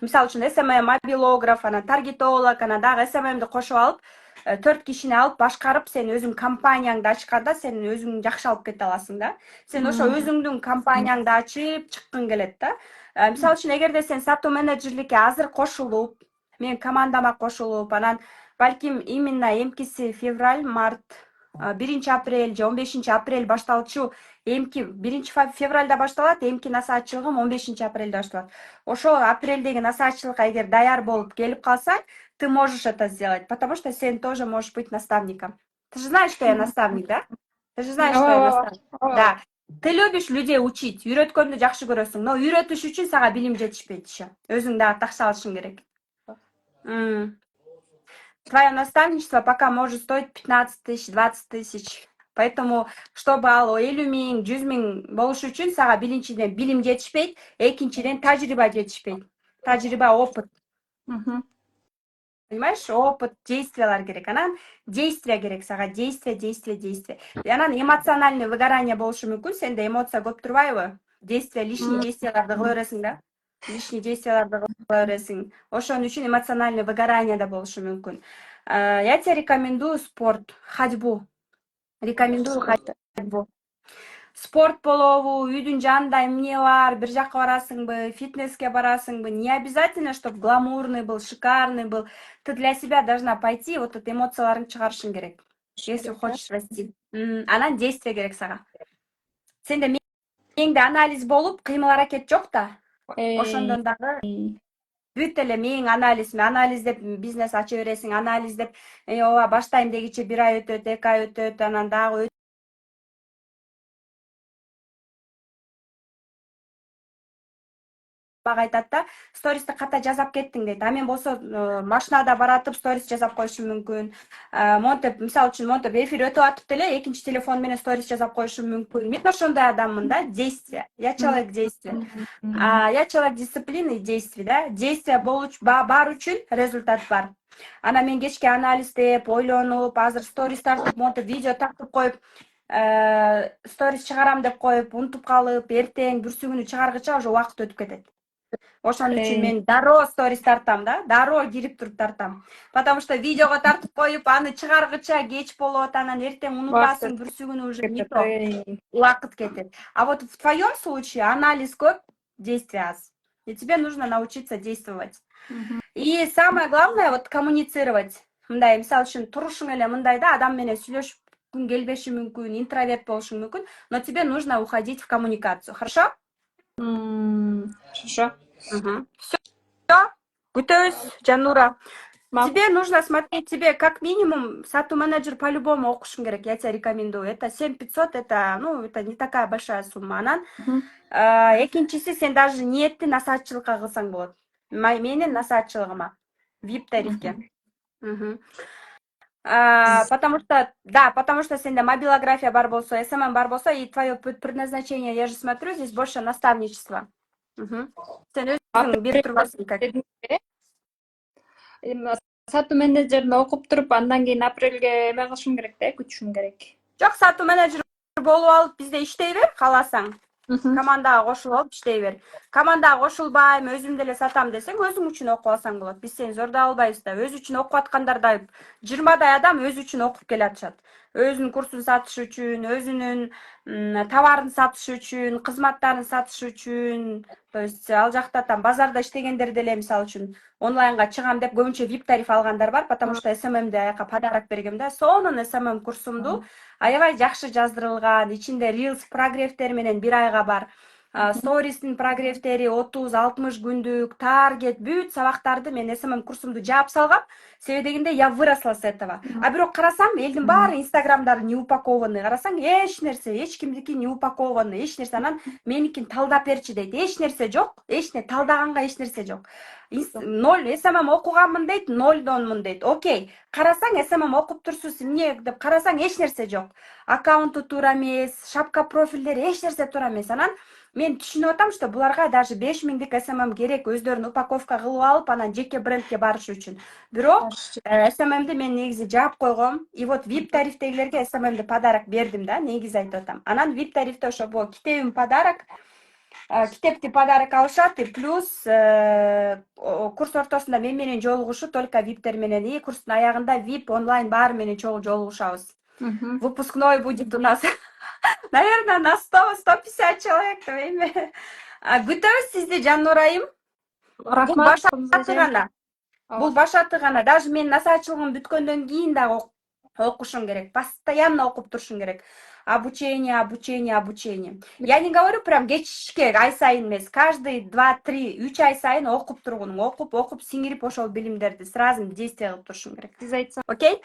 Мисалы үчүн SMM, мобилограф, анан таргетолог, анан дагы SMMди кошуп алып, 4 кишини алып башкарып, сен өзүң компанияңды ачканда, сен өзүң жакшы алып кете аласың да. Сен ошо өзүңдүн компанияңды ачып чыккың келет да. Мисалы үчүн эгерде сен сатуу менеджерликке азыр кошулуп, мен командама кошулуп, анан балким именно эмкиси февраль, март, 1 апрель же 15 апрель башталчу, эмки 1 февральда башталат, эмки насаатчылыгым 15 апрелде башталат. Ошол апрелдеги насаатчылыкка эгер даяр болуп келип калсаң, ты можешь это сделать, потому что сен тоже можешь быть наставником. Ты же знаешь, что я наставник, да? Ты же знаешь, что я наставник. Да. Ты любишь людей учить, үйрөткөндү жакшы көрөсүң, но үйрөтүш үчүн сага билим жетишпейт иши. Өзүң дагы такша алышың керек. Твое наставничество пока может стоить 15 тысяч, 20 тысяч. Поэтому, чтобы ал 50 миң, 100 миң болуш үчүн сага биринчиден билим жетишпейт, экинчиден тажрыйба жетишпейт. Тажрыйба, опыт. Понимаешь, опыт, действиялар керек. Анан действие керек сага, действие. И анан эмоциональный выгорание болушу мүмкүн, сенде эмоция көп турбайбы? Действие, лишний действияларды кыла бересиң да. Лишний действияларды кыла бересиң. Ошон үчүн эмоциональный выгорание да болушу мүмкүн. Я тебе рекомендую спорт, ходьбу. Рекомендую ходьбу. Спорт болобу, үйдүн жанында эмне бар, бир жакка барасыңбы, фитнеске барасыңбы, не обязательно, чтобы гламурный был, шикарный был. Ты для себя должна пойти, вот это эмоцияларың чыгарышың керек, если хочешь расти. Анан действие керек сага. Сенде меңде анализ болуп, кыймыл аракет жок да. Ошондон дагы бүт эле мең анализдеп бизнес ача бересиң, анализдеп, ооба баштайм дегиче 1 ай өтөт, 2 ай өтөт, анан дагы айтат да, стористи ката жазап кеттиң дейт. А мен болсо машинада баратып сторис жазап коюшум мүмкүн. Монтип, мисалы үчүн монтип эфир өтүп атып деле экинчи телефон менен сторис жазап коюшум мүмкүн. Мен ошондой адаммын да, действие. Я человек действия. Я человек дисциплины и действий, да. Действие бар үчүн результат бар. Ана мен кечке анализдеп, ойлонуп, азыр сторис тартып, монтип видео тартып коюп, сторис чыгарам деп коюп, унутуп калып, эртең бүрсүгүнү чыгаргыча уже убакыт өтүп кетет. Ошон үчүн мен дароо сторис тартам да, дароо кирип туруп тартам. Потому что видеого тартып коюп, аны чыгаргыча кеч болот, анан эртең унутасың, бүрсүгүнү уже не то. Убакыт кетет. А вот в твоем случае анализ көп, действие аз. И тебе нужно научиться действовать. И самое главное, вот коммуницировать. Мындай, мисалы үчүн турушуң эле мындай да, адам менен сүйлөшкүң келбеши мүмкүн, интроверт болушуң мүмкүн, но тебе нужно уходить в коммуникацию. Хорошо? Хорошо. Все, күтөбүз, Жанура. Тебе нужно смотреть, тебе как минимум сату менеджер по-любому окушуң керек, я тебе рекомендую. Это 7500, это не такая большая сумма. Анан экинчиси сен даже ниетти насаатчылыкка кылсаң болот. Менин насаатчылыгыма, VIP тарифке. Потому что сенде мобилография бар болсо, СММ бар болсо, и твое предназначение, я же смотрю, здесь больше наставничество. Мгм. Сен өзүң берип турбайсың как. Сатуу менеджерин окуп туруп, андан кийин апрелге эме кылышым керек да, күтүшүм керек. Жок, сатуу менеджер болуп алып бизде иштей бер, кааласаң. Командага кошулуп алып иштей бер. Командага кошулбайм, өзүм деле сатам десең, өзүң үчүн окуп алсаң болот. Биз сени зордой албайбыз да. Өзү үчүн окуп аткандар да 20 адам өзү үчүн окуп келатышат. Өзүнүн курсун сатыш үчүн, өзүнүн товарын сатыш үчүн, кызматтарын сатыш үчүн. То есть ал жакта там базарда иштегендер деле мисалы үчүн онлайнга чыгам деп көбүнчө VIP тариф алгандар бар, потому что SMM'де аяка подарок бергем да. Сонун SMM курсумду аябай жакшы жаздырылган, ичинде Reels прогревтер менен 1 айга бар. Стористин прогревтери 30-60 күндүк, таргет, бүт сабактарды мен SMM курсумду жаап салгам. Себеби дегенде я выросла с этого. А бирок карасам, элдин баары инстаграмдары не упакованный. Карасаң, эч нерсе, эч кимдики не упакованный, эч нерсе. Анан меникин талдап берчи дейт. Эч нерсе жок, талдаганга эч нерсе жок. 0 SMM окуганмын дейт, 0донмун дейт. Окей. Карасаң, SMM окуп турсуз, эмне деп карасаң, эч нерсе жок. Аккаунту туура эмес, шапка профилдери эч нерсе туура эмес. Анан мен түшүнүп атам, что буларга даже 5000дик SMM керек, өздөрүн упаковка кылып алып, анан жеке брендке барыш үчүн. Бирок SMM'ди мен негизи жаап койгом. И вот VIP тарифтегилерге SMM'ди подарок бердим да, негизи айтып атам. Анан VIP тарифте ошо бул китебим подарок. Китепти подарок алышат, и плюс курс ортосунда мен менен жолугушуу только VIP-тер менен. И курстун аягында VIP онлайн баары менен чогуу жолугушабыз. Выпускной будет у нас, наверное, на 100-150 человек. Күтөбүз сизди, Жаннур айым. Бул башаты гана. Бул башаты гана. Даже мен насаатчылыгым бүткөндөн кийин дагы окушуң керек. Постоянно окуп турушуң керек. Обучение. Я не говорю прям кечке, ай сайын эмес. Каждый 2-3 ай сайын окуп тургунуң. Окуп, сиңирип ошол билимдерди сразу действие кылып турушуң керек. Сиз айтсаңыз, Окей?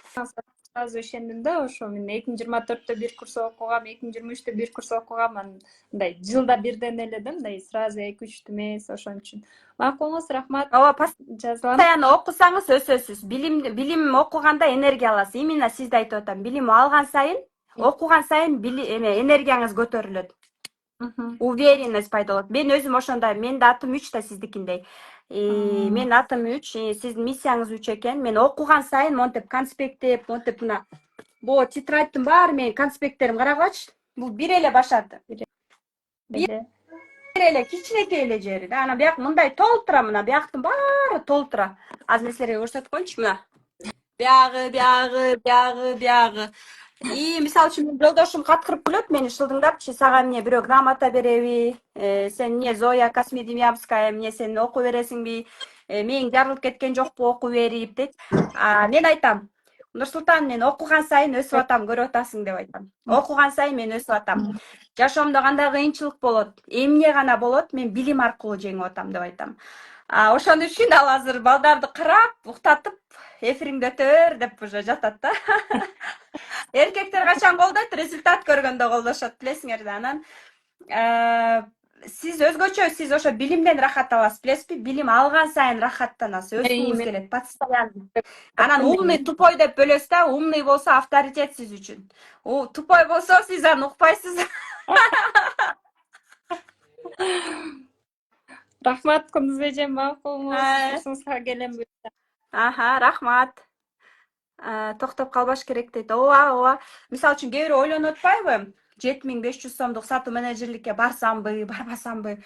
сразу ишендим да, ошо мен 2024-тө бир курс окугам, 2023-тө бир курс окугам, мындай жылда бирден эле да, мындай сразу 2-3 эмес, ошон үчүн. Макулуңуз, рахмат. Ооба, жазылам. Постоянно окусаңыз өсөсүз. Билим окуганда энергия аласыз. Именно сизди айтып атам. Билим алган сайын, окуган сайын энергияңыз көтөрүлөт. Уверенность пайда болот. Мен өзүм ошондой. Менин атым 3 да сиздикиндей. Менин атым 3, сиздин миссияңыз 3 экен. Мен окуган сайын монтип конспекттеп, монтип мына бул тетрадьтын баары менин конспекттерим карагачы. Бул бир эле башаты. Бир эле кичинекей эле жери да. Анан бияк мындай толтура, мына бияктын баары толтура. Азыр мен силерге көрсөтүп коеюнчу, мына. Биягы. И мисалы үчүн менин жолдошум каткырып күлөт, мени шылдыңдапчы, сага эмне бирөө грамота береби? Сен эмне Зоя Космедемьянская, эмне сен окуй бересиңби? Мээң жарылып кеткен жокпу, окуй берип дейт. Мен айтам, Нурсултан, мен окуган сайын өсүп атам, көрүп атасың деп айтам. Окуган сайын мен өсүп атам. Жашоомдо кандай кыйынчылык болот, эмне гана болот, мен билим аркылуу жеңип атам деп айтам. Ошон үчүн ал азыр балдарды карап, уктатып, эфириңди өтөр деп уже жатат да. Эркектер качан колдойт, результат көргөндө колдошот, билесиңер да. Анан сиз өзгөчө, сиз ошо билимден рахат аласыз, билесизби? Билим алган сайын рахаттанасыз, өсүңүз келет, постоянно. Анан умный, тупой деп бөлөсүз да, умный болсо авторитет сиз үчүн. Тупой болсо сиз аны укпайсыз. Рахмат, Кундуз эжем, макулуңуз. Курсуңузга келем буюрса. Рахмат. Токтоп калбаш керек дейт. Ооба. Мисалы үчүн кээ бирөө ойлонуп атпайбы? 7500 сомдук сатуу менеджерликке барсамбы, барбасамбы.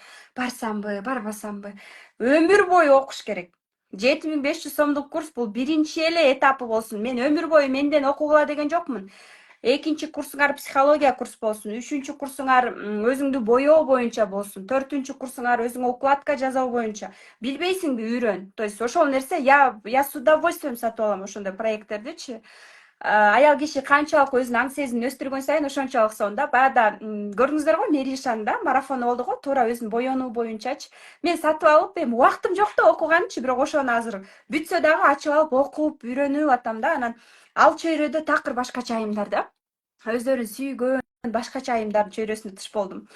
Өмүр бою окуш керек. 7500 сомдук курс бул биринчи эле этапы болсун. Мен өмүр бою менден окугула деген жокмун. Экинчи курсуңар психология курс болсун, үчүнчү курсуңар өзүңдү боёо боюнча болсун, төртүнчү курсуңар өзүңө укладка жасоо боюнча. Билбейсиңби, үйрөн. То есть ошол нерсе я с удовольствием сатып алам ошондой проекттердичи. Аял киши канчалык өзүнүн аң сезимин өстүргөн сайын ошончолук сонун да. Баягыда көрдүңүздөр го, Меришан да, марафону болду го, туура өзүнүн боёнуу боюнчачы. Мен сатып алып, эми убактым жок да окуганчы, бирок ошону азыр бүтсө дагы ачып алып окуп, үйрөнүп атам да. Анан ал чөйрөдө такыр башкача айымдар да. Өздөрүн сүйгөн, башкача айымдардын чөйрөсүнө туш болдум.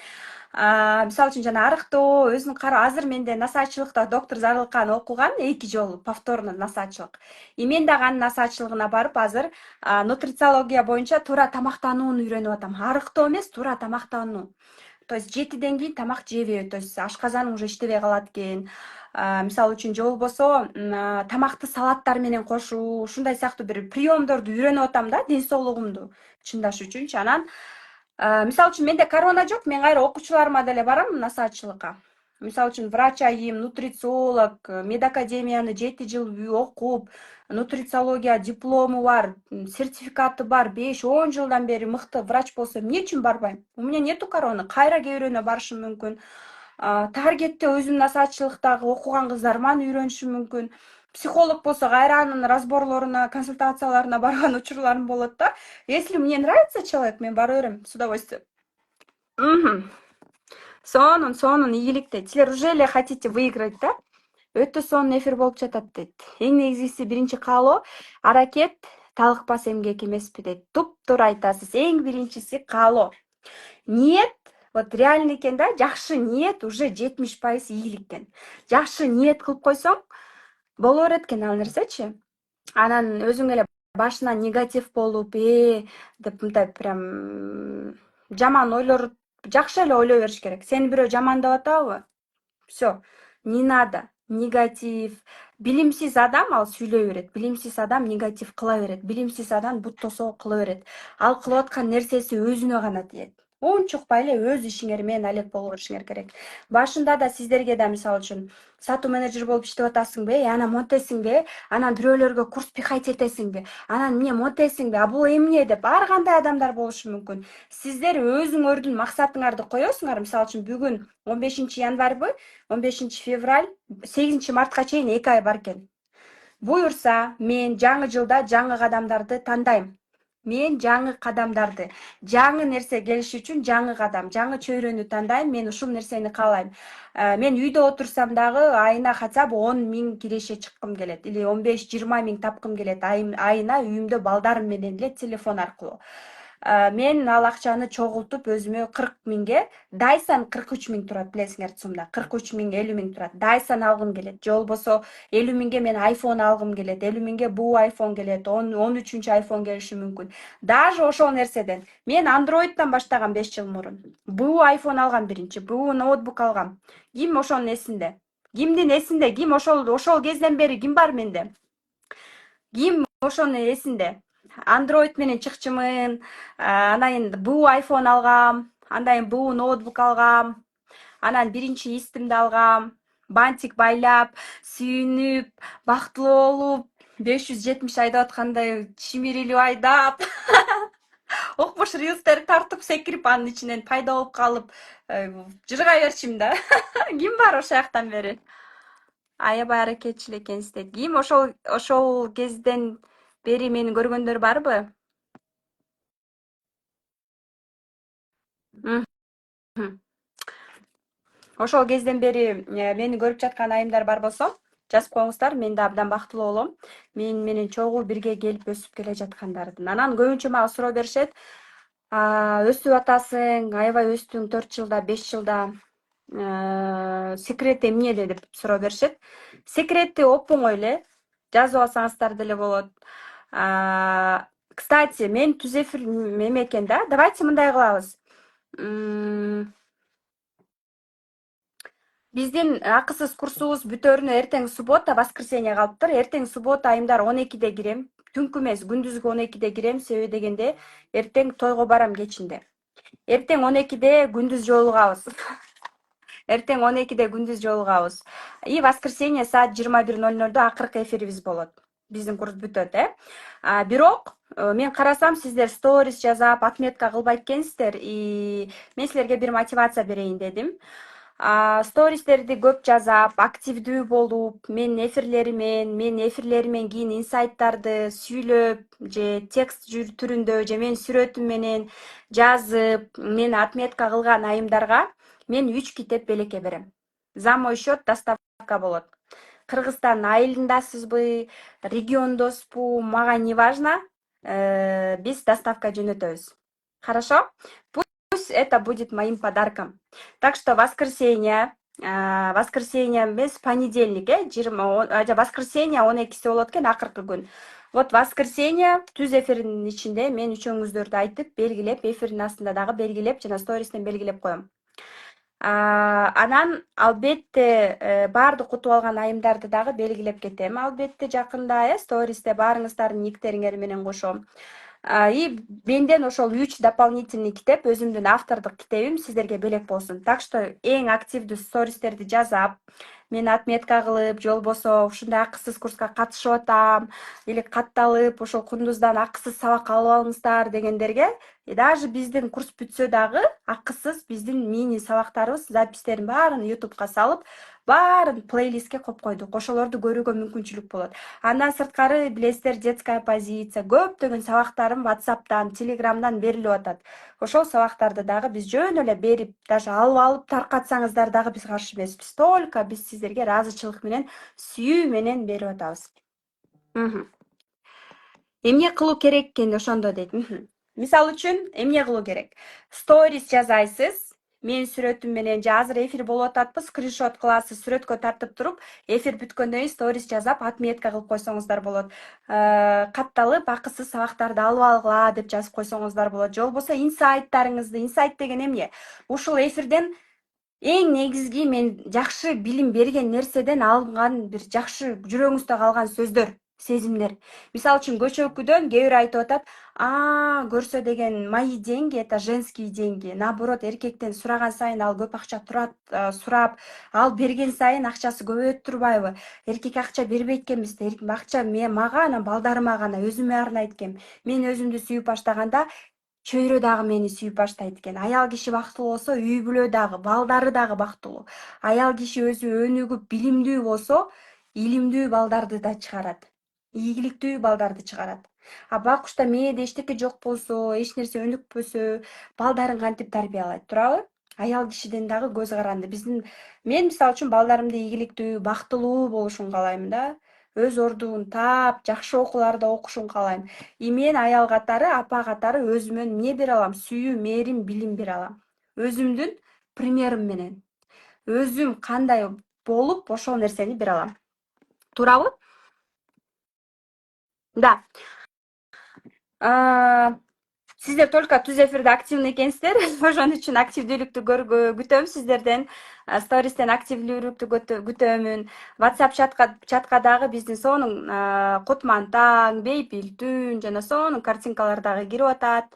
Мисалы үчүн жана арыктоо, өзүнүн азыр менде насаачылыкта доктор Зарылкан окуган 2 жолу повторно насаачылык. И мен дагы анын насаачылыгына барып азыр нутрициология боюнча туура тамактанууну үйрөнүп атам. Арыктоо эмес, туура тамактануу. То есть 7ден кийин тамак жебей, то есть ашказаның уже иштебей калат экен. Мисалы үчүн же болбосо тамакты салаттар менен кошуу, ушундай сыяктуу бир приемдорду үйрөнүп атам да, ден соолугумду чындаш үчүнчү. Анан мисалы үчүн менде корона жок, мен кайра окуучуларыма деле барам насаачылыкка. Мисалы үчүн врач айым, нутрициолог, медакадемияны 7 жыл окуп, нутрициология диплому бар, сертификаты бар, 5-10 жылдан бери мыкты врач болсо эмне үчүн барбайм? У меня нету короны, кайра кээ барышым мүмкүн. Таргетте өзүм насаачылыктагы окуган кыздарыман үйрөнүшүм мүмкүн. Психолог болсо кайра анын разборлоруна, консультацияларына барган учурларым болот да. Если мне нравится человек, мен бара берем с удовольствием. Сонун ийгиликте. Силер уже эле хотите выиграть, да? Өтө сонун эфир болуп жатат дейт. Эң негизгиси биринчи каалоо, аракет, талыкпас эмгек эмеспи дейт. Туп-туура айтасыз. Эң биринчиси каалоо. Ниет, вот реально экен да, жакшы ниет уже 70% ийгилик экен. Жакшы ниет кылып койсоң, боло берет экен ал нерсечи. Анан өзүң эле башынан негатив болуп, деп мындай прям жаман ойлор, жакшы эле ойлой бериш керек. Сени бирөө жамандап атабы? Все, не надо. Негатив. Билимсиз адам ал сүйлөй берет. Билимсиз адам негатив кыла берет. Билимсиз адам бут тосоо кыла берет. Ал кылып аткан нерсеси өзүнө гана тиет. Унчукпай эле өз ишиңер менен алек боло беришиңер керек. Башында да сиздерге да мисалы үчүн сатуу менеджер болуп иштеп атасыңбы, анан монтесиңби, анан бирөөлөргө курс пихать этесиңби, анан эмне монтесиңби, а бул эмне деп ар кандай адамдар болушу мүмкүн. Сиздер өзүңөрдүн максатыңарды коесуңар. Мисалы үчүн бүгүн 15 январьбы, 15 февраль, 8 мартка чейин 2 ай бар экен. Буюрса, мен жаңы жылда жаңы кадамдарды тандайм. Мен жаңы кадамдарды, жаңы нерсе келиш үчүн жаңы кадам, жаңы чөйрөнү тандайм. Мен ушул нерсени каалайм. Мен үйдө отурсам дагы айына хотя бы 10 000 киреше чыккым келет, или 15-20 000 тапкым келет айына үйүмдө балдарым менен эле телефон аркылуу. Мен ал акчаны чогултуп өзүмө 40 000ге, Dyson 43 000 турат, билесиңер сумда. 43 000, 50 000 турат. Dyson алгым келет. Же болбосо 50 000ге мен iPhone алгым келет. 50 000ге бул iPhone келет. 13-чү iPhone келиши мүмкүн. Даже ошол нерседен мен Android'дан баштагам 5 жыл мурун. Бул iPhone алгам биринчи, бул ноутбук алгам. Ким ошонун эсинде? Кимдин эсинде? Ким ошол кезден бери ким бар менде? Ким ошону эсинде? Android менен чыкчымын, анан бул iPhone алгам, андан бул ноутбук алгам, анан биринчи истимди алгам, бантик байлап, сүйүнүп, бактылуу болуп, 570 айдап аткандай чимирилип айдап, окпош рилстер тартып секирип анын ичинен пайда болуп калып, жыргай берчим да. Ким бар ошол жактан бери? Аябай аракетчил экенсиз дейт. Ким ошол кезден бери мени көргөндөр барбы? Ошол кезден бери мени көрүп жаткан айымдар бар болсо, жазып коюңуздар, мен да абдан бактылуу болом. Мен менен чогуу бирге келип өсүп келе жаткандардын. Анан көбүнчө мага суроо беришет. Өсүп атасың, аябай өстүң 4 жылда, 5 жылда. Секрети эмнеде деп суроо беришет. Секрети оп-оңой эле. Жазып алсаңыздар деле болот. Кстати, мен түз эфир эме экен да. Давайте мындай кылабыз. Биздин акысыз курсубуз бүтөрүнө эртең суббота, воскресенье калыптыр. Эртең суббота айымдар 12-де кирем. Түнкү эмес, күндүзгү 12-де кирем. Себеби дегенде эртең тойго барам кечинде. Эртең 12-де күндүз жолугабыз. Эртең 12-де күндүз жолугабыз. И воскресенье саат 21:00-да акыркы эфирибиз болот. Биздин курс бүтөт, Бирок мен карасам, сиздер сторис жазап, отметка кылбайт экенсиздер. И мен силерге бир мотивация берейин дедим. Стористерди көп жазап, активдүү болуп, мен эфирлеримен кийин инсайттарды сүйлөп, же текст түрүндө, же менин сүрөтүм менен жазып, мени отметка кылган айымдарга мен 3 китеп белекке берем. За мой счет доставка болот. Кыргызстан айылындасызбы, региондоспу, мага не важно. Биз доставка жөнөтөбүз. Хорошо? Пусть это будет моим подарком. Так что воскресенье емес понедельник, воскресенье 12 болот экен, акыркы күн. Вот воскресенье түз эфирдин ичинде мен үчөөңүздөрдү айтып, белгилеп, эфирдин астында дагы белгилеп, жана сторисден белгилеп коем. Анан албетте баардык утуп алган айымдарды дагы белгилеп кетем. Албетте жакында стористе баарыңыздардын никтериңер менен кошом. И менден ошол 3 дополнительный китеп, өзүмдүн автордук китебим сиздерге белек болсун. Так что эң активдүү стористерди жазап, мен отметка кылып, же болбосо ушундай акысыз курска катышып атам, или катталып, ошол кундуздан акысыз сабак алып алыңыздар дегендерге, даже биздин курс бүтсө дагы акысыз биздин мини сабактарыбыз, запистерин баарын YouTube'га салып, баарын плейлистке коюп койдук. Ошолорду көрүүгө мүмкүнчүлүк болот. Андан сырткары билесиздер, детская позиция, көптөгөн сабактарым WhatsApp'тан, Telegram'дан берилип атат. Ошол сабактарды дагы биз жөн эле берип, даже алып таркатсаңыздар дагы биз каршы эмеспиз. Только биз сиздерге ыраазычылык менен, сүйүү менен берип атабыз. Эмне кылуу керек экен ошондо дейт. Мисалы үчүн эмне кылуу керек? Сторис жазайсыз. Мен сүрөтүм менен же азыр эфир болуп ататпы, скриншот кыласыз, сүрөткө тартып туруп, эфир бүткөндөн кийин сторис жазап, отметка кылып койсоңуздар болот. Катталып, акысыз сабактарды алып алгыла деп жазып койсоңуздар болот. Же болбосо инсайттарыңызды, инсайт деген эмне? Ушул эфирден эң негизги мен жакшы билим берген нерседен алынган бир жакшы жүрөгүңүздө калган сөздөр, сезимдер. Мисалы үчүн көчөкүдөн кээ бир айтып атат, көрсө деген мои деньги это женские деньги. Наоборот, эркектен сураган сайын ал көп акча турат, сурап, ал берген сайын акчасы көбөйөт турбайбы? Эркек акча бербейт экенбиз да, акча мага, анан балдарыма гана, өзүмө арнайт экен. Мен өзүмдү сүйүп баштаганда чөйрө дагы мени сүйүп баштайт экен. Аял киши бактылуу болсо, үй бүлө дагы, балдары дагы бактылуу. Аял киши өзү өнүгүп, билимдүү болсо, илимдүү балдарды да чыгарат. Ийгиликтүү балдарды чыгарат. Бакушта мээде эчтеке жок болсо, эч нерсе өнүкпөсө, балдарын кантип тарбиялайт, туурабы? Аял кишиден дагы көз каранды. Мен мисалы үчүн балдарымды ийгиликтүү, бактылуу болушун каалайм да. Өз ордуун таап, жакшы окууларда окушун каалайм. Мен аял катары, апа катары өзүмө эмне бере алам? Сүйүү, мээрим, билим бере алам. Өзүмдүн примерим менен. Өзүм кандай болуп, ошол нерсени бере алам. Туурабы? Да. Сиздер только түз эфирде активный экенсиздер. Ошон үчүн активдүүлүктү күтөм сиздерден. Стористен активдүүлүктү күтөмүн. WhatsApp чатка дагы биздин сонун Кутман таң, Бейпил түн жана сонун картинкалар дагы кирип атат.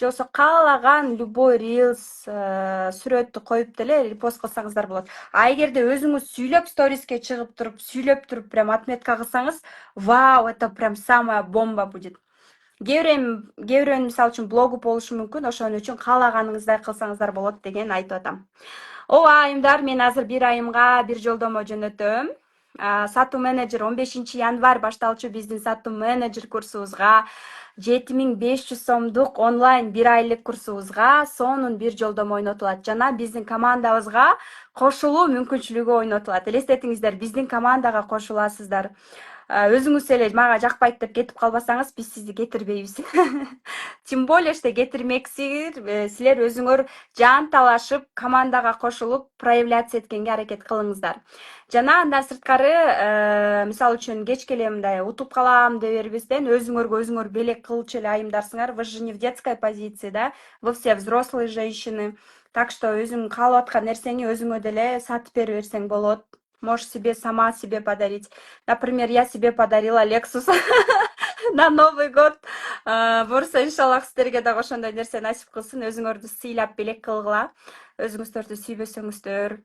Же болбосо каалаган любой рилс, сүрөттү коюп деле репост кылсаңыздар болот. Эгерде өзүңүз сүйлөп сториске чыгып туруп, сүйлөп туруп прям отметка кылсаңыз, вау, это прям самая бомба будет. Кээ бирөөнүн мисалы үчүн блогу болушу мүмкүн, ошон үчүн каалаганыңыздай кылсаңыздар болот деген айтып атам. Ооба айымдар, мен азыр бир айымга бир жолдомо жөнөтөм. Сатуу менеджер 15 январь башталчу биздин сатуу менеджер курсубузга 7500 сомдук онлайн бир айлык курсубузга сонун бир жолдомо ойнотулат. Жана биздин командабызга кошулуу мүмкүнчүлүгү ойнотулат. Элестетиңиздер, биздин командага кошуласыздар. Өзүңүз эле мага жакпайт деп кетип калбасаңыз, биз сизди кетирбейбиз. Тем более, что кетирмексиңер, силер өзүңөр жан талашып, командага кошулуп, проявляться эткенге аракет кылыңыздар. Жана андан сырткары, мисалы үчүн кечке эле мындай утуп калам деп бербестен, өзүңөр белек кылчу эле айымдарсыңар. Вы же не в детской позиции, да? Вы все взрослые женщины. Так что өзүң каалап аткан нерсеңи өзүңө деле сатып бере берсең болот. Можешь сама себе подарить. Например, я себе подарила Lexus на Новый год. Бурса, иншаллах, сіздерге да ошондой нерсе насип кылсын. Өзүңөрдү сыйлап белек кылгыла. Өзүңүздөрдү сүйбөсөңүздөр,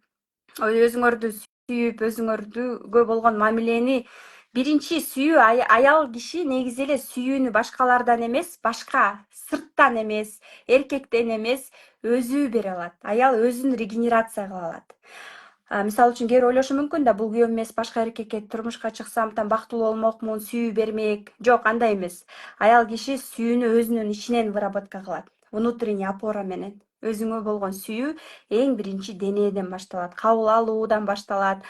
өзүңөрдү сүйүп, өзүңөргө болгон мамилени, биринчи сүйүү, аял киши негизи эле сүйүүнү башкалардан эмес, башка сырттан эмес, эркектен эмес, өзү бере алат. Аял өзүн регенерация кыла алат. Мисалы үчүн кээ бир ойлошу мүмкүн да, бул күйөөм эмес, башка эркекке турмушка чыксам, там бактылуу болмокмун, сүйүү бермек. Жок, андай эмес. Аял киши сүйүүнү өзүнүн ичинен выработка кылат. Внутренняя опора менен. Өзүңө болгон сүйүү эң биринчи денеден башталат, кабыл алуудан башталат.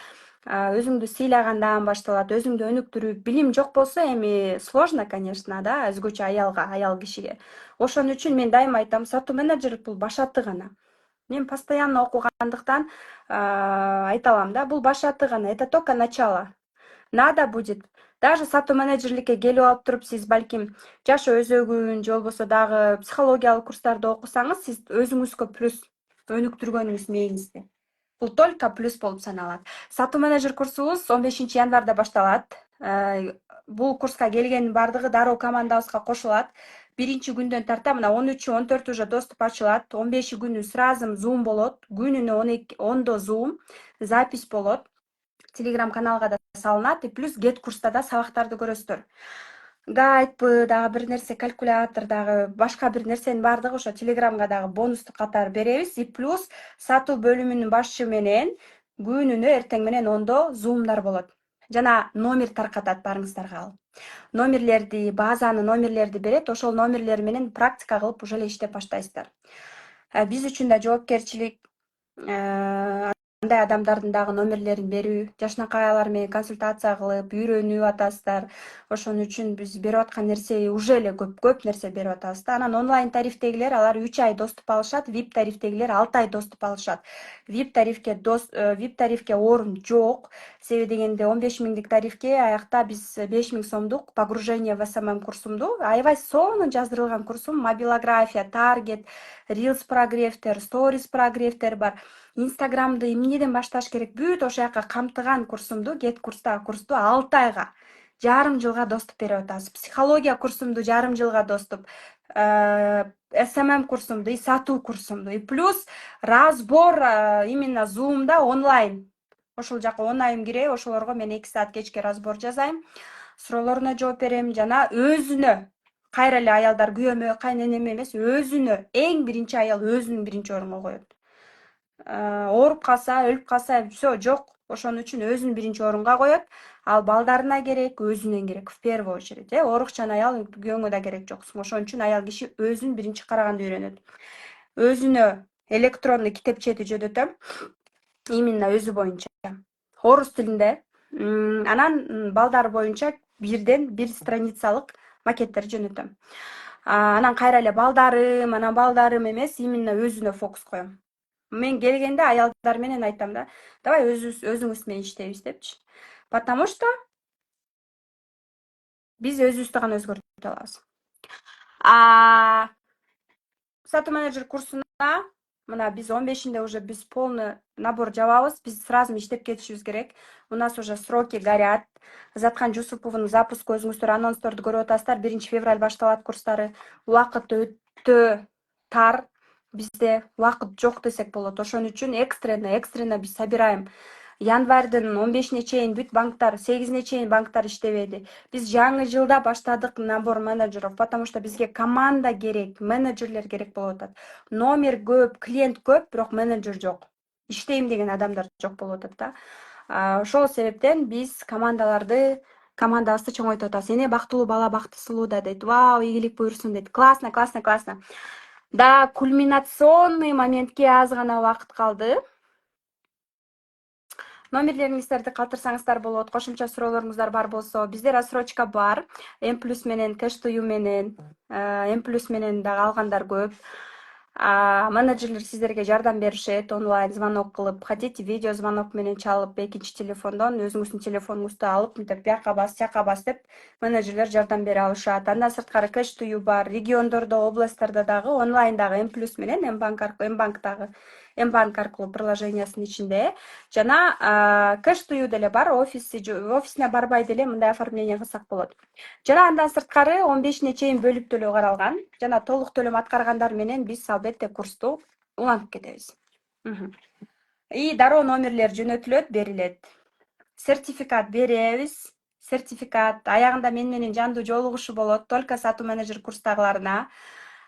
өзүңдү сыйлагандан башталат, өзүңдү өнүктүрүү. Билим жок болсо эми сложно, конечно, да, өзгөчө аял кишиге. Ошон үчүн мен дайыма айтам, сатуу менеджерлик бул башаты гана. Мен постоянно окугандыктан айта алам да, бул башаты гана, это только начало. Надо будет. Даже сатуу менеджерликке келип алып туруп, сиз балким жашоо өзөгүн же болбосо дагы психологиялык курстарды окусаңыз, сиз өзүңүзгө плюс өнүктүргөнүңүз мээңизде. Бул только плюс болуп саналат. Сатуу менеджер курсубуз 15 январда башталат. Бул курска келгендин баардыгы дароо командабызга кошулат. Биринчи күндөн тарта мына 13, 14 уже доступ ачылат. 15 күнү сразу Zoom болот. Күнүнө 10до Zoom запись болот. Telegram каналга да салынат. И плюс Get курста да сабактарды көрөсүздөр. Гайдпы, дагы бир нерсе, калькулятор, дагы башка бир нерсенин баардыгы ошо Телеграмга дагы бонустук катары беребиз. И плюс сатуу бөлүмүнүн башчы менен күнүнө эртең менен 10до зумдар болот. Жана номер таркатат баарыңыздарга ал. Номерлерди, базаны номерлерди берет, ошол номерлер менен практика кылып уже эле иштеп баштайсыздар. Биз үчүн да жоопкерчилик, андай адамдардын дагы номерлерин берүү, жашынакайлар менен консультация кылып, үйрөнүп атасыздар. Ошон үчүн биз берип аткан нерсе уже эле көп нерсе берип атабыз да. Анан онлайн тарифтегилер алар 3 ай доступ алышат, VIP тарифтегилер 6 ай доступ алышат. VIP тарифке орун жок. Себеби дегенде 15 миңдик тарифке аякта биз 5 миң сомдук погружение в SMM курсумду, аябай сонун жаздырылган курсум, мобилография, таргет, Reels прогревтер, Stories прогревтер бар. Инстаграмды эмнеден башташ керек, бүт ошол жака камтыган курсумду, Get курстагы курсту 6 айга, жарым жылга доступ берип атабыз. Психология курсумду жарым жылга доступ, SMM курсумду, и сатуу курсумду, и плюс разбор именно Zoom'да онлайн. Ошол жака 10 айым кире, ошолорго мен 2 саат кечке разбор жазайм, суроолоруна жооп берем, жана өзүнө кайра эле аялдар күйөөмө, кайненеме эмес, өзүнө эң биринчи аял өзүнүн биринчи орунга коет. Ооруп калса, өлүп калса, все жок. Ошон үчүн өзүн биринчи орунга коет. Ал балдарына керек, өзүнө керек, в первую очередь. Орукчан аял күйөөңө да керек жок. Ошон үчүн аял киши өзүн биринчи караганды үйрөнөт. Өзүнө электронный китепчети жөнөтөм. Именно өзү боюнча. Орус тилинде. Анан балдар боюнча бирден бир страницалык макеттер жөнөтөм. Анан кайра эле балдарым эмес, именно өзүнө фокус коем. Мен келгенде аялдар менен айтам да, давай өзүңүз менен иштейбиз депчи. Потому что биз өзүбүздү гана өзгөртө алабыз. Сатуу менеджер курсуна мына биз 15-inde уже биз полный набор жабабыз. Биз сразу иштеп кетишибиз керек. У нас уже сроки горят. Заткан Жусуповдун запуску өзүңүздөр анонсторду көрүп атасыздар. 1 февраль башталат курстары. Убакыт өтө тар. Бизде убакыт жок десек болот. Ошон үчүн экстренно биз собираем. Январдын 15-ине чейин бүт банктар, 8-ине чейин банктар иштебеди. Биз жаңы жылда баштадык набор менеджеров, потому что бизге команда керек, менеджерлер керек болуп атат. Номер көп, клиент көп, бирок менеджер жок. Иштейм деген адамдар жок болуп атат да. Ошол себептен биз командабызды чоңойтуп атабыз. Эне бактылуу бала бактысылуу да дейт. Вау, ийгилик буйрсун дейт. Классно. Да, кульминационный моментке аз гана убакыт калды. Номерлериңиздерди калтырсаңыздар болот. Кошумча суроолоруңуздар бар болсо, бизде рассрочка бар. М+ менен, кэш to you менен, М+ менен дагы алгандар көп. Менеджерлер сиздерге жардам беришет, онлайн звонок кылып, хотите видео звонок менен чалып, экинчи телефондон өзүңүздүн телефонуңузду алып, мынтип бияка бас, жака бас деп менеджерлер жардам бере алышат. Андан сырткары кэш to you бар. Региондордо, областтарда дагы онлайндагы М+ менен М-банк аркылуу приложениясынын ичинде. Жана кэш to you деле бар, офисине барбай деле мындай оформление кылсак болот. Жана андан сырткары 15-ине чейин бөлүп төлөө каралган. Жана толук төлөм аткаргандар менен биз албетте курсту улантып кетебиз. И дароо номерлер жөнөтүлөт, берилет. Сертификат беребиз. Сертификат аягында мен менен жандуу жолугушуу болот. Только сатуу менеджер курстагыларына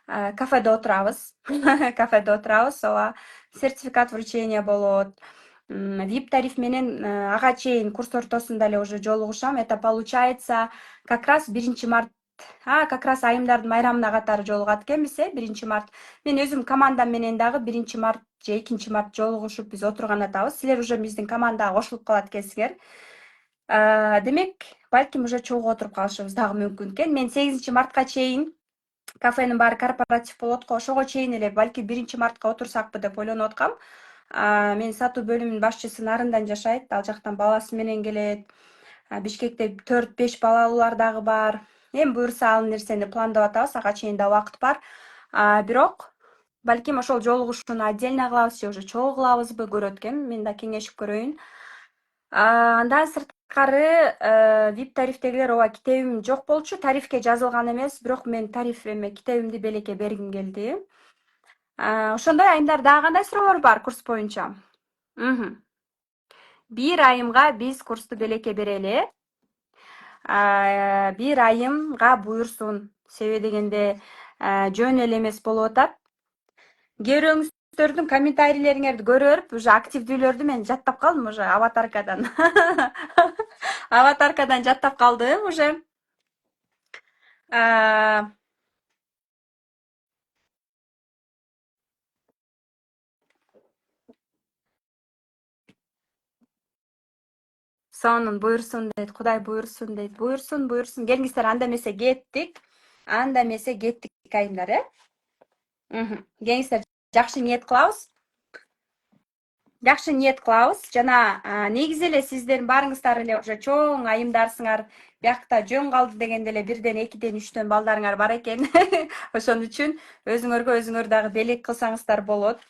кафеде отурабыз. Ооба. Сертификат вручения болот. VIP тариф менен ага чейин курс ортосунда эле уже жолугушам. Это получается как раз 1 март как раз айымдардын майрамына катары жолугат экенбиз, 1-март. Мен өзүм командам менен дагы 1-март же 2-март жолугушуп биз отурган атабыз. Силер уже биздин командага кошулуп калат экенсиңер. Демек, балким уже чогуу отуруп калышыбыз дагы мүмкүн экен. Мен 8-мартка чейин кафенин баары корпоратив болот го, ошого чейин эле балки 1-мартка отурсакпы деп ойлонуп аткам. Мен сатуу бөлүмүнүн башчысы Нарындан жашайт, ал жактан баласы менен келет. Бишкекте 4-5 балалуулар дагы бар. Эми буюрса ал нерсени пландап атабыз, ага чейин да убакыт бар. Бирок балким ошол жолугушууну отдельно кылабыз же уже чогуу кылабызбы, көрөт экенмин. Мен да кеңешип көрөйүн. Андан сырткары VIP тарифтегилер ооба китебим жок болчу, тарифке жазылган эмес, бирок мен тариф эме китебимди белекке бергим келди. Ошондой айымдар дагы кандай суроолор бар курс боюнча? 1 айымга биз курсту белекке берели. 1 айымга буйрсун. Себеби дегенде жөн эле эмес болуп атат. Көрүүңүздөрдүн комментарийлериңерди көрө берип, уже активдүүлөрдү мен жаттап калдым уже аватаркадан. Аватаркадан жаттап калдым уже. Сонун буйрсун дейт, Кудай буйрсун дейт. Буйрсун. Келиңиздер, анда эмесе кеттик. Айымдар, Келиңиздер, жакшы ниет кылабыз. Жана негизи эле сиздердин баарыңыздар эле уже чоң айымдарсыңар. Биякта жөн калды дегенде эле 1ден 2ден 3дөн балдарыңар бар экен. Ошон үчүн өзүңөр дагы белек кылсаңыздар болот.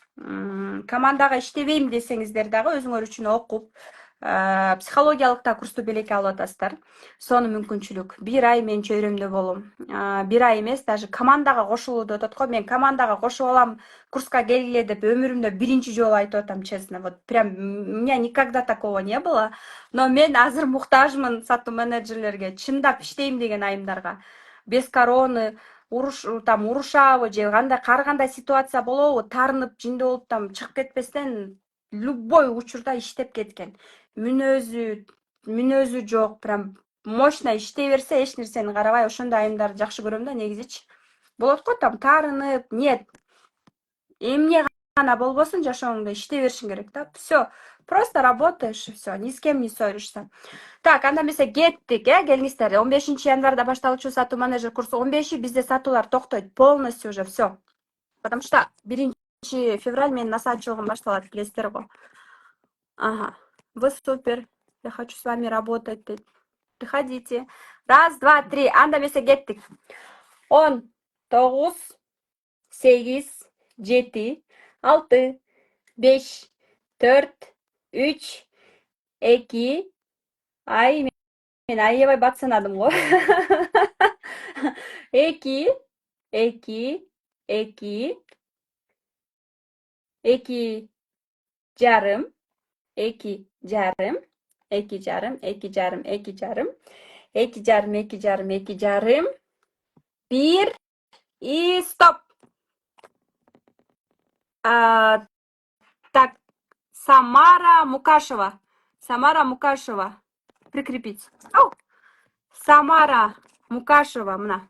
Командага иштебейм десеңиздер дагы өзүңөр үчүн окуп, психологиялык да курсту белекке алып атасыздар. Сону мүмкүнчүлүк. 1 ай мен чөйрөмдө болом. 1 ай эмес, даже командага кошулуу деп атат го. Мен командага кошуп алам, курска келгиле деп өмүрүмдө биринчи жолу айтып атам, честно. Вот прям у меня никогда такого не было. Но мен азыр муктажмын сатуу менеджерлерге, чындап иштейм деген айымдарга. Без короны урушабы же ар кандай ситуация болобу, таарынып жинде болуп чыгып кетпестен любой учурда иштеп кеткен. Мүнөзү жок, прям мощно иштей берсе, эч нерсени карабай, ошондой айымдарды жакшы көрөм да, негизичи. Болот го таарынып, нет. Эмне гана болбосун, жашооңдо иштей беришиң керек да. Всё, просто работаешь и всё, ни с кем не ссоришься. Так, анда эмесе кеттик, келиңиздер. 15-январда башталуучу сатуу менеджер курсу 15 бизде сатуулар токтойт полностью уже всё. Потому что 1-февраль менин насаатчылыгым башталат, билесиздер го. Вы супер. Я хочу с вами работать. Приходите. 1, 2, 3. Анда эмесе кеттик. 10, 9, 8, 7, 6, 5, 4, 3, 2. Ай, мен аябай бат санадым го. 2, 2, 2, 2 жарым, 2 жарым, 2 жарым, 2 жарым, 2 жарым, 2 жарым, 2 жарым, 2 жарым, 1 и стоп. Так, Самара Мукашева. Прикрепить. Самара Мукашева, мына.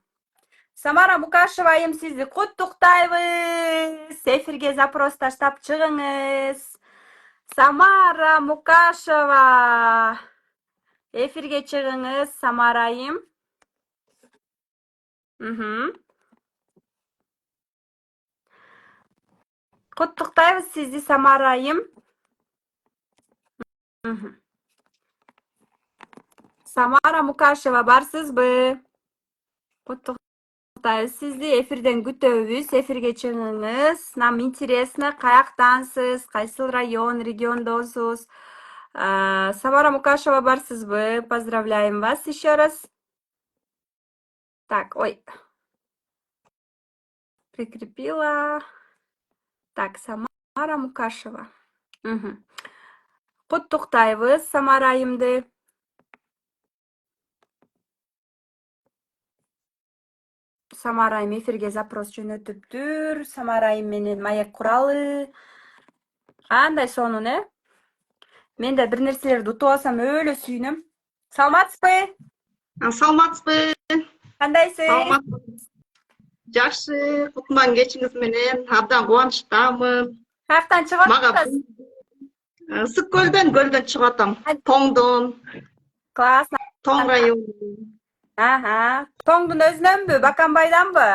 Самара Мукашева, айым сизди куттуктайбыз. Эфирге запрос таштап чыгыңыз. Самара Мукашева. Эфирге чыгыңыз, Самара айым. Куттуктайбыз сизди, Самара айым. Самара Мукашева, барсызбы? Куттуктайбыз сизди, эфирден күтөбүз. Эфирге чыгыңыз. Нам интересно, каяктансыз, кайсыл региондосуз? Самара Мукашева, барсызбы? Поздравляем вас еще раз. Так, ой. Прикрепила. Так, Самара Мукашева. Куттуктайбыз Самара айымды. Самара айым эфирге запрос жөнөтүптүр. Самара айым менен маек куралы. Кандай сонун, Мен да бир нерселерди утуп алсам өлө сүйүнөм. Саламатсызбы? Саламатсызбы? Кандайсыз? Саламатсызбы. Жакшы, кутман кечиңиз менен абдан кубанычтамын. Каяктан чыгып Мага атасыз? Ысык көлдөн чыгып атам. Тоңдон, Классно. Тоң району. Тоңдун өзүнөнбү, Баканбайданбы?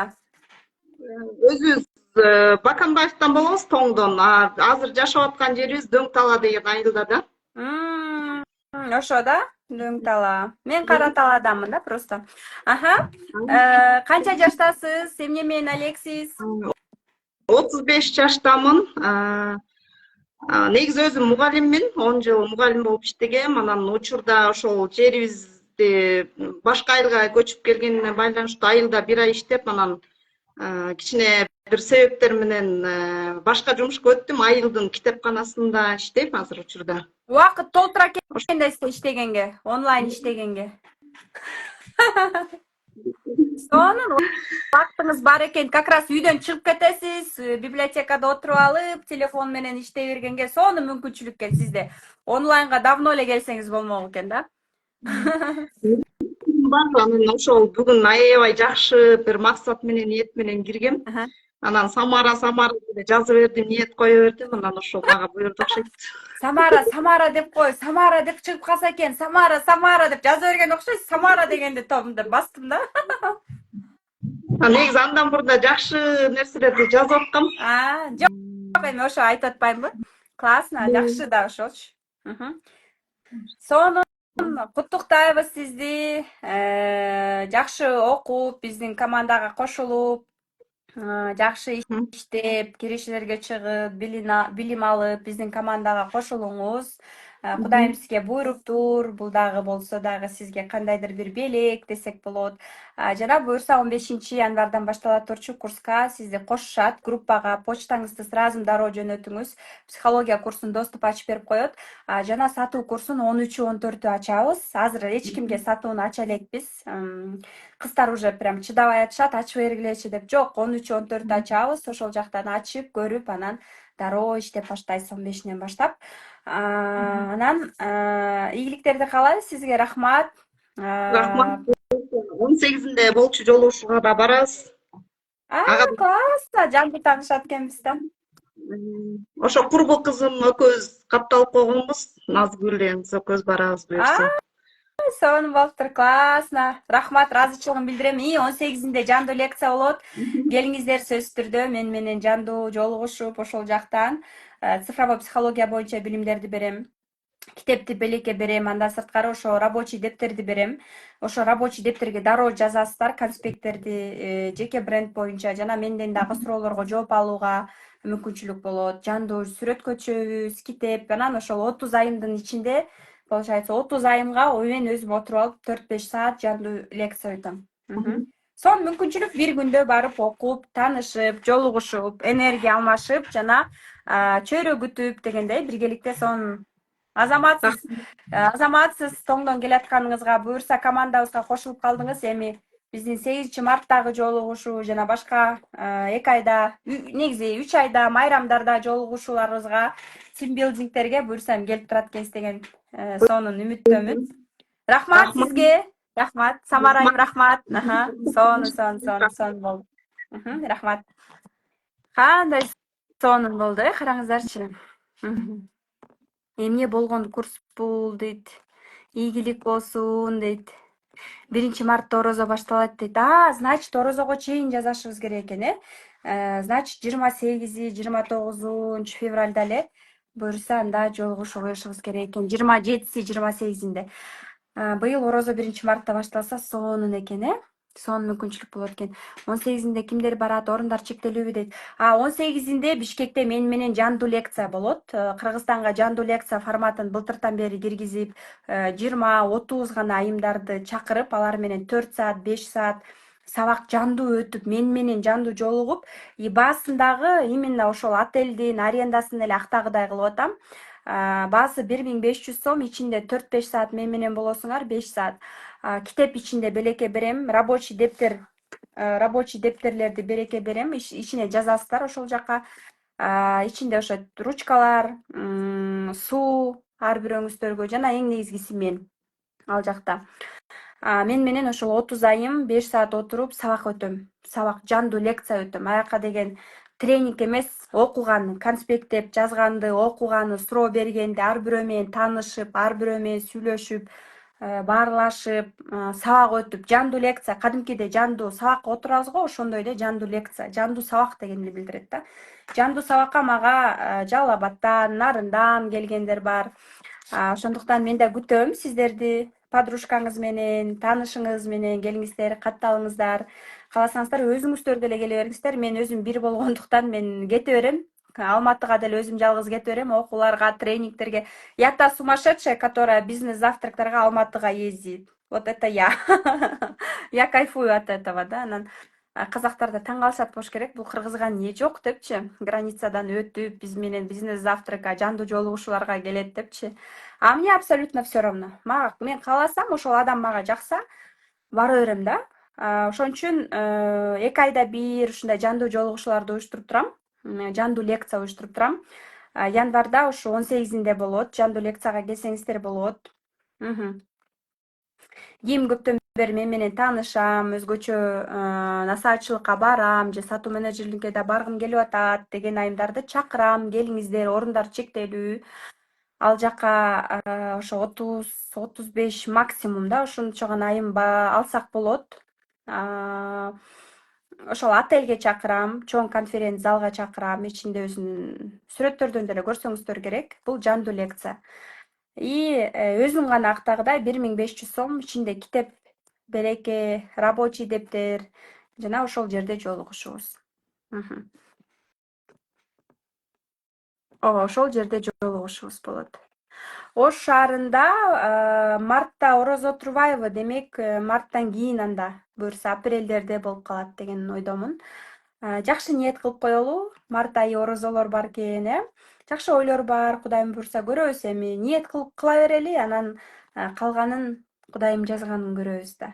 Өзүбүз Баканбаевден болобуз, Тоңдон. Азыр жашап аткан жерибиз Дөң Тала деген айылда да. Ошо да, Дөң Тала. Мен Кара Таладанмын да просто. Канча жаштасыз? Эмне менен алексиз? 35 жаштамын. Негизи өзүм мугалиммин. 10 жыл мугалим болуп иштегем. Анан учурда ошол жерибизди башка айылга көчүп келгенине байланыштуу айылда 1 ай иштеп, анан кичине бир себептер менен башка жумушка өттүм. Айылдын китепканасында иштейм азыр учурда. Убакыт толтура экен да иштегенге, онлайн иштегенге. Сонун убактыңыз бар экен. Как раз үйдөн чыгып кетесиз, библиотекада отуруп алып, телефон менен иштей бергенге сонун мүмкүнчүлүк экен сизде. Онлайнга давно эле келсеңиз болмок экен да. Бар, анан ошол бүгүн аябай жакшы бир максат менен, ниет менен киргем. Анан Самара деп жазып бердим, ниет кое бердим. Анан ошол мага буйрду окшойт. Самара деп кой, Самара деп чыгып калса экен, Самара деп жаза берген окшойсуз. Самара дегенде топ бастым да. Негизи андан мурда жакшы нерселерди жазып аткам. Жок, эми ошо айтып атпаймынбы? Классно, жакшы да ошолчу. Сонун куттуктайбыз сизди. Жакшы окуп, биздин командага кошулуп, жакшы иштеп, киришелерге чыгып, билим алып, биздин командага кошулуңуз. Кудайым сизге буйруптур. Бул дагы болсо дагы сизге кандайдыр бир белек десек болот. Жана буюрса 15-январдан башталат турчу курска сизди кошушат. Группага почтаңызды сразу дароо жөнөтүңүз. Психология курсун доступ ачып берип коет. Жана сатуу курсун 13-14 ачабыз. Азыр эч кимге сатууну ача элекпиз. Кыздар уже прям чыдабай атышат, ачып бергилечи деп. Жок, 13-14 ачабыз. Ошол жактан ачып, көрүп, анан дароо иштеп баштайсыз 15-нен баштап. Анан ийгиликтерди каалайбыз сизге. Рахмат. Рахмат. 18-inde болчу жолугушууга да барабыз. Классно, жанды таанышат экенбиз да. Ошо курбу кызым экөөбүз катталып койгонбуз. Назгүл экөөбүз барабыз буюрса. Сонун болуптур, классно. Рахмат, ыраазычылыгымды билдирем. 18-inde жандуу лекция болот. Келиңиздер сөзсүз түрдө мен менен жандуу жолугушуп, ошол жактан цифровой психология боюнча билимдерди берем. Китепти белекке берем, андан сырткары ошо рабочий дептерди берем. Ошо рабочий дептерге дароо жазасыздар конспекттерди, жеке бренд боюнча. Жана менден дагы суроолорго жооп алууга мүмкүнчүлүк болот. Жандуу сүрөткөчөбүз, китеп. Анан ошол 30 айымдын ичинде, получается, 30 айымга мен өзүм отуруп алып 4-5 саат жандуу лекция өтөм. Сон мүмкүнчүлүк бир күндө барып окуп, таанышып, жолугушуп, энергия алмашып, жана чөйрө күтүп дегендей биргеликте сонун. Азаматсыз Тоңдон келатканыңызга, буюрса командабызга кошулуп калдыңыз. Эми биздин 8-марттагы жолугушуу жана башка 2 айда, негизи 3 айда майрамдарда жолугушууларыбызга, тимбилдингтерге буюрса келип турат экенсиз деген сонун үмүттөмүн. Рахмат сизге. Рахмат. Самарайым, рахмат. Сонун болду. Рахмат. Кандай сонун болду, караңыздарчы. Эмне болгон курс бул дейт. Ийгилик болсун дейт. 1-мартта орозо башталат дейт. Значит, орозого чейин жазашыбыз керек экен, Значит, 28-29 февралда эле буюрса анда жолугушуу коюшубуз керек экен. 27-28-inde. Быйыл орозо 1-мартта башталса сонун экен, Сонун мүмкүнчүлүк болот экен. 18-inde кимдер барат, орундар чектелүүбү дейт. 18-inde Бишкекте мен менен жандуу лекция болот. Кыргызстанга жандуу лекция форматын былтыртан бери киргизип, 20-30 гана айымдарды чакырып, алар менен 4 саат, 5 саат сабак жандуу өтүп, мен менен жандуу жолугуп, баасындагы именно ошол отелдин арендасын эле актагыдай кылып атам. Баасы 1500 сом, ичинде 4-5 саат мен менен болосуңар, 5 саат. Китеп ичинде белекке берем, рабочий дептерлерди белекке берем, ичине жазасыздар ошол жака. Ичинде ошо ручкалар, суу ар бирөөңүздөргө, жана эң негизгиси мен ал жакта. Мен менен ошол 30 айым 5 саат отуруп сабак өтөм. Сабак, жандуу лекция өтөм. Аяка деген тренинг эмес, окуганды, конспекттеп жазганды, окуганды, суроо бергенди, ар бирөө менен таанышып, ар бирөө менен сүйлөшүп, баарлашып, сабак өтүп, жандуу лекция, кадимкидей жандуу сабакка отурабыз го, ошондой эле жандуу лекция, жандуу сабак дегенди билдирет да. Жандуу сабакка мага Жалал Абадтан, Нарындан келгендер бар. Ошондуктан мен да күтөм сиздерди, подружкаңыз менен, таанышыңыз менен келиңиздер, катталыңыздар. Кааласаңыздар өзүңүздөр деле келе бериңиздер. Мен өзүм бир болгондуктан мен кете берем. Алматыга деле өзүм жалгыз кете берем, окууларга, тренингтерге. Я та сумасшедшая, которая бизнес-завтрактарга Алматыга ездит. Вот это я. Я кайфую от этого, да. Анан казактар да таң калышат болуш керек. Бул кыргызга эмне жок депчи. Границадан өтүп, биз менен бизнес-завтракка, жандуу жолугушууларга келет депчи. А мне абсолютно все равно. Мен кааласам, ошол адам мага жакса, бара берем да. Ошон үчүн 2 айда бир ушундай жандуу жолугушууларды уюштуруп турам. Жандуу лекция уюштуруп турам. Январда ушу 18-inde болот. Жандуу лекцияга келсеңиздер болот. Ким көптөн бери мен менен таанышам, өзгөчө насаатчылыкка барам же сатуу менеджерликке да баргым келип атат деген айымдарды чакырам, келиңиздер, орундар чектелүү. Ал жака ошо 30-35 максимум да, ошончо гана айым алсак болот. Ошол отельге чакырам, чоң конференц-залга чакырам, ичинде өзүнүн сүрөттөрдөн деле көрсөңүздөр керек. Бул жандуу лекция. И өзүң гана актагыдай 1500 сом, ичинде китеп, береке, рабочий дептер жана ошол жерде жолугушубуз. Ооба, ошол жерде жолугушубуз болот. Ош шаарында мартта орозо турбайбы, демек марттан кийин анда буюрса апрелдерде болуп калат деген ойдомун. Жакшы ниет кылып коелу, март айы орозолор бар экен, жакшы ойлор бар, Кудайым буюрса көрөбүз эми. Ниет кыла берели, анан калганын Кудайым жазганын көрөбүз да.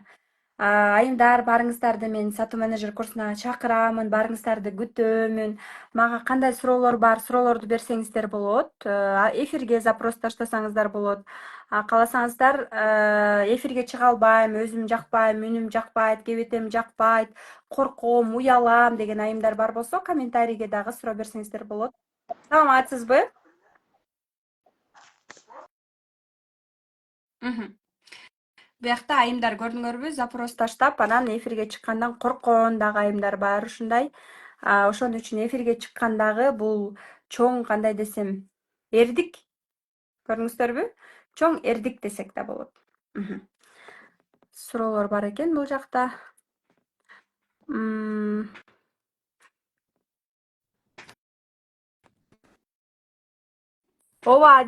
Айымдар, барыңыздарды мен сатуу менеджер курсуна чакырамын, барыңыздарды күтөмүн. Мага кандай суроолор бар, суроолорду берсеңиздер болот. Эфирге запрос таштасаңыздар болот. Кааласаңыздар, эфирге чыга албайм, өзүм жакпайм, үнүм жакпайт, кебетем жакпайт, корком, уялам деген айымдар бар болсо, комментарийге дагы суроо берсеңиздер болот. Саламатсызбы? Буякта айымдар көрдүңөрбү, запрос таштап, анан эфирге чыккандан корккон дагы айымдар бар ушундай. Ошон үчүн эфирге чыккандагы бул чоң, кандай десем, эрдик. Көрдүңүздөрбү? Чоң эрдик десек да болот. Суроолор бар экен бул жакта. Ооба,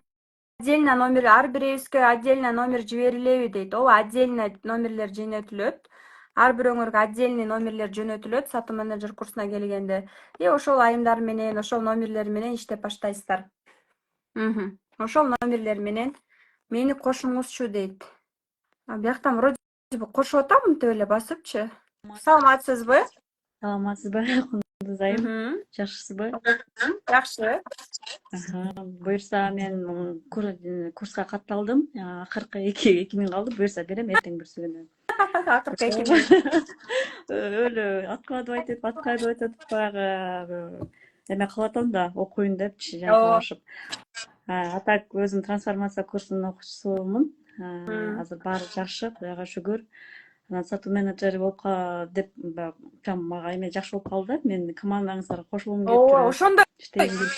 отдельно номер, ар бирибизге отдельно номер жиберилеби дейт. Ооба, отдельно номерлер жөнөтүлөт. Ар бирөөңөргө отдельный номерлер жөнөтүлөт сатуу менеджер курсуна келгенде. И ошол айымдар менен, ошол номерлер менен иштеп баштайсыздар. Ошол номерлер менен мени кошуңузчу дейт. Бияктан вроде кошуп атам мынтип эле басыпчы. Саламатсызбы? Саламатсызбы, Кундуз айым? Жакшысызбы? Жакшы. Буюрса мен курска катталдым. Акыркы 2000 калды. Буюрса берем эртең бүрсү күнү. Акыркы 2000. Өлө откладывать этип баягы эме кылып атам да, окуйн депчи жанталашып. А так өзүм трансформация курсунун окуучусумун. Азыр баары жакшы, Кудайга шүгүр. Анан сатуу менеджери болуп деп прям мага эме жакшы болуп калды. Мен командаңыздарга кошулгум келип Ооба, турат. ошондо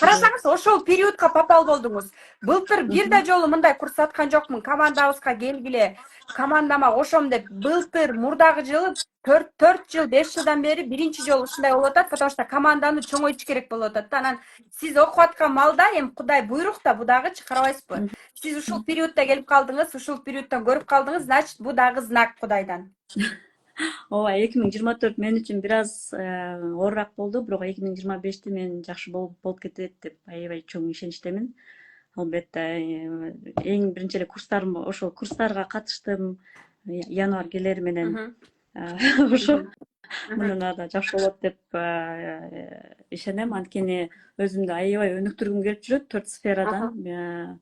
карасаңыз, ошол периодко попал болдуңуз. Былтыр бир да жолу мындай курс аткан жокмун. Командабызга келгиле, командама кошом деп. Былтыр мурдагы жылы 4 жыл, 5 жылдан бери биринчи жолу ушундай болуп атат, потому что команданы чоңойтуш керек болуп атат да. Анан сиз окуп аткан малда эми Кудай буйрук да, бу дагычы карабайсызбы? Сиз ушул периодто келип калдыңыз, ушул периодтон көрүп калдыңыз, значит, бу дагы знак Кудайдан. Ооба, 2024 мен үчүн бир аз оорураак болду, бирок 2025ти мен жакшы болуп кетет деп аябай чоң ишеничтемин. Албетте, эң биринчи эле курстарым, ошол курстарга катыштым. Январь келери менен ошо мындан ары жакшы болот деп ишенем. Анткени өзүмдү аябай өнүктүргүм келип жүрөт 4 сферадан.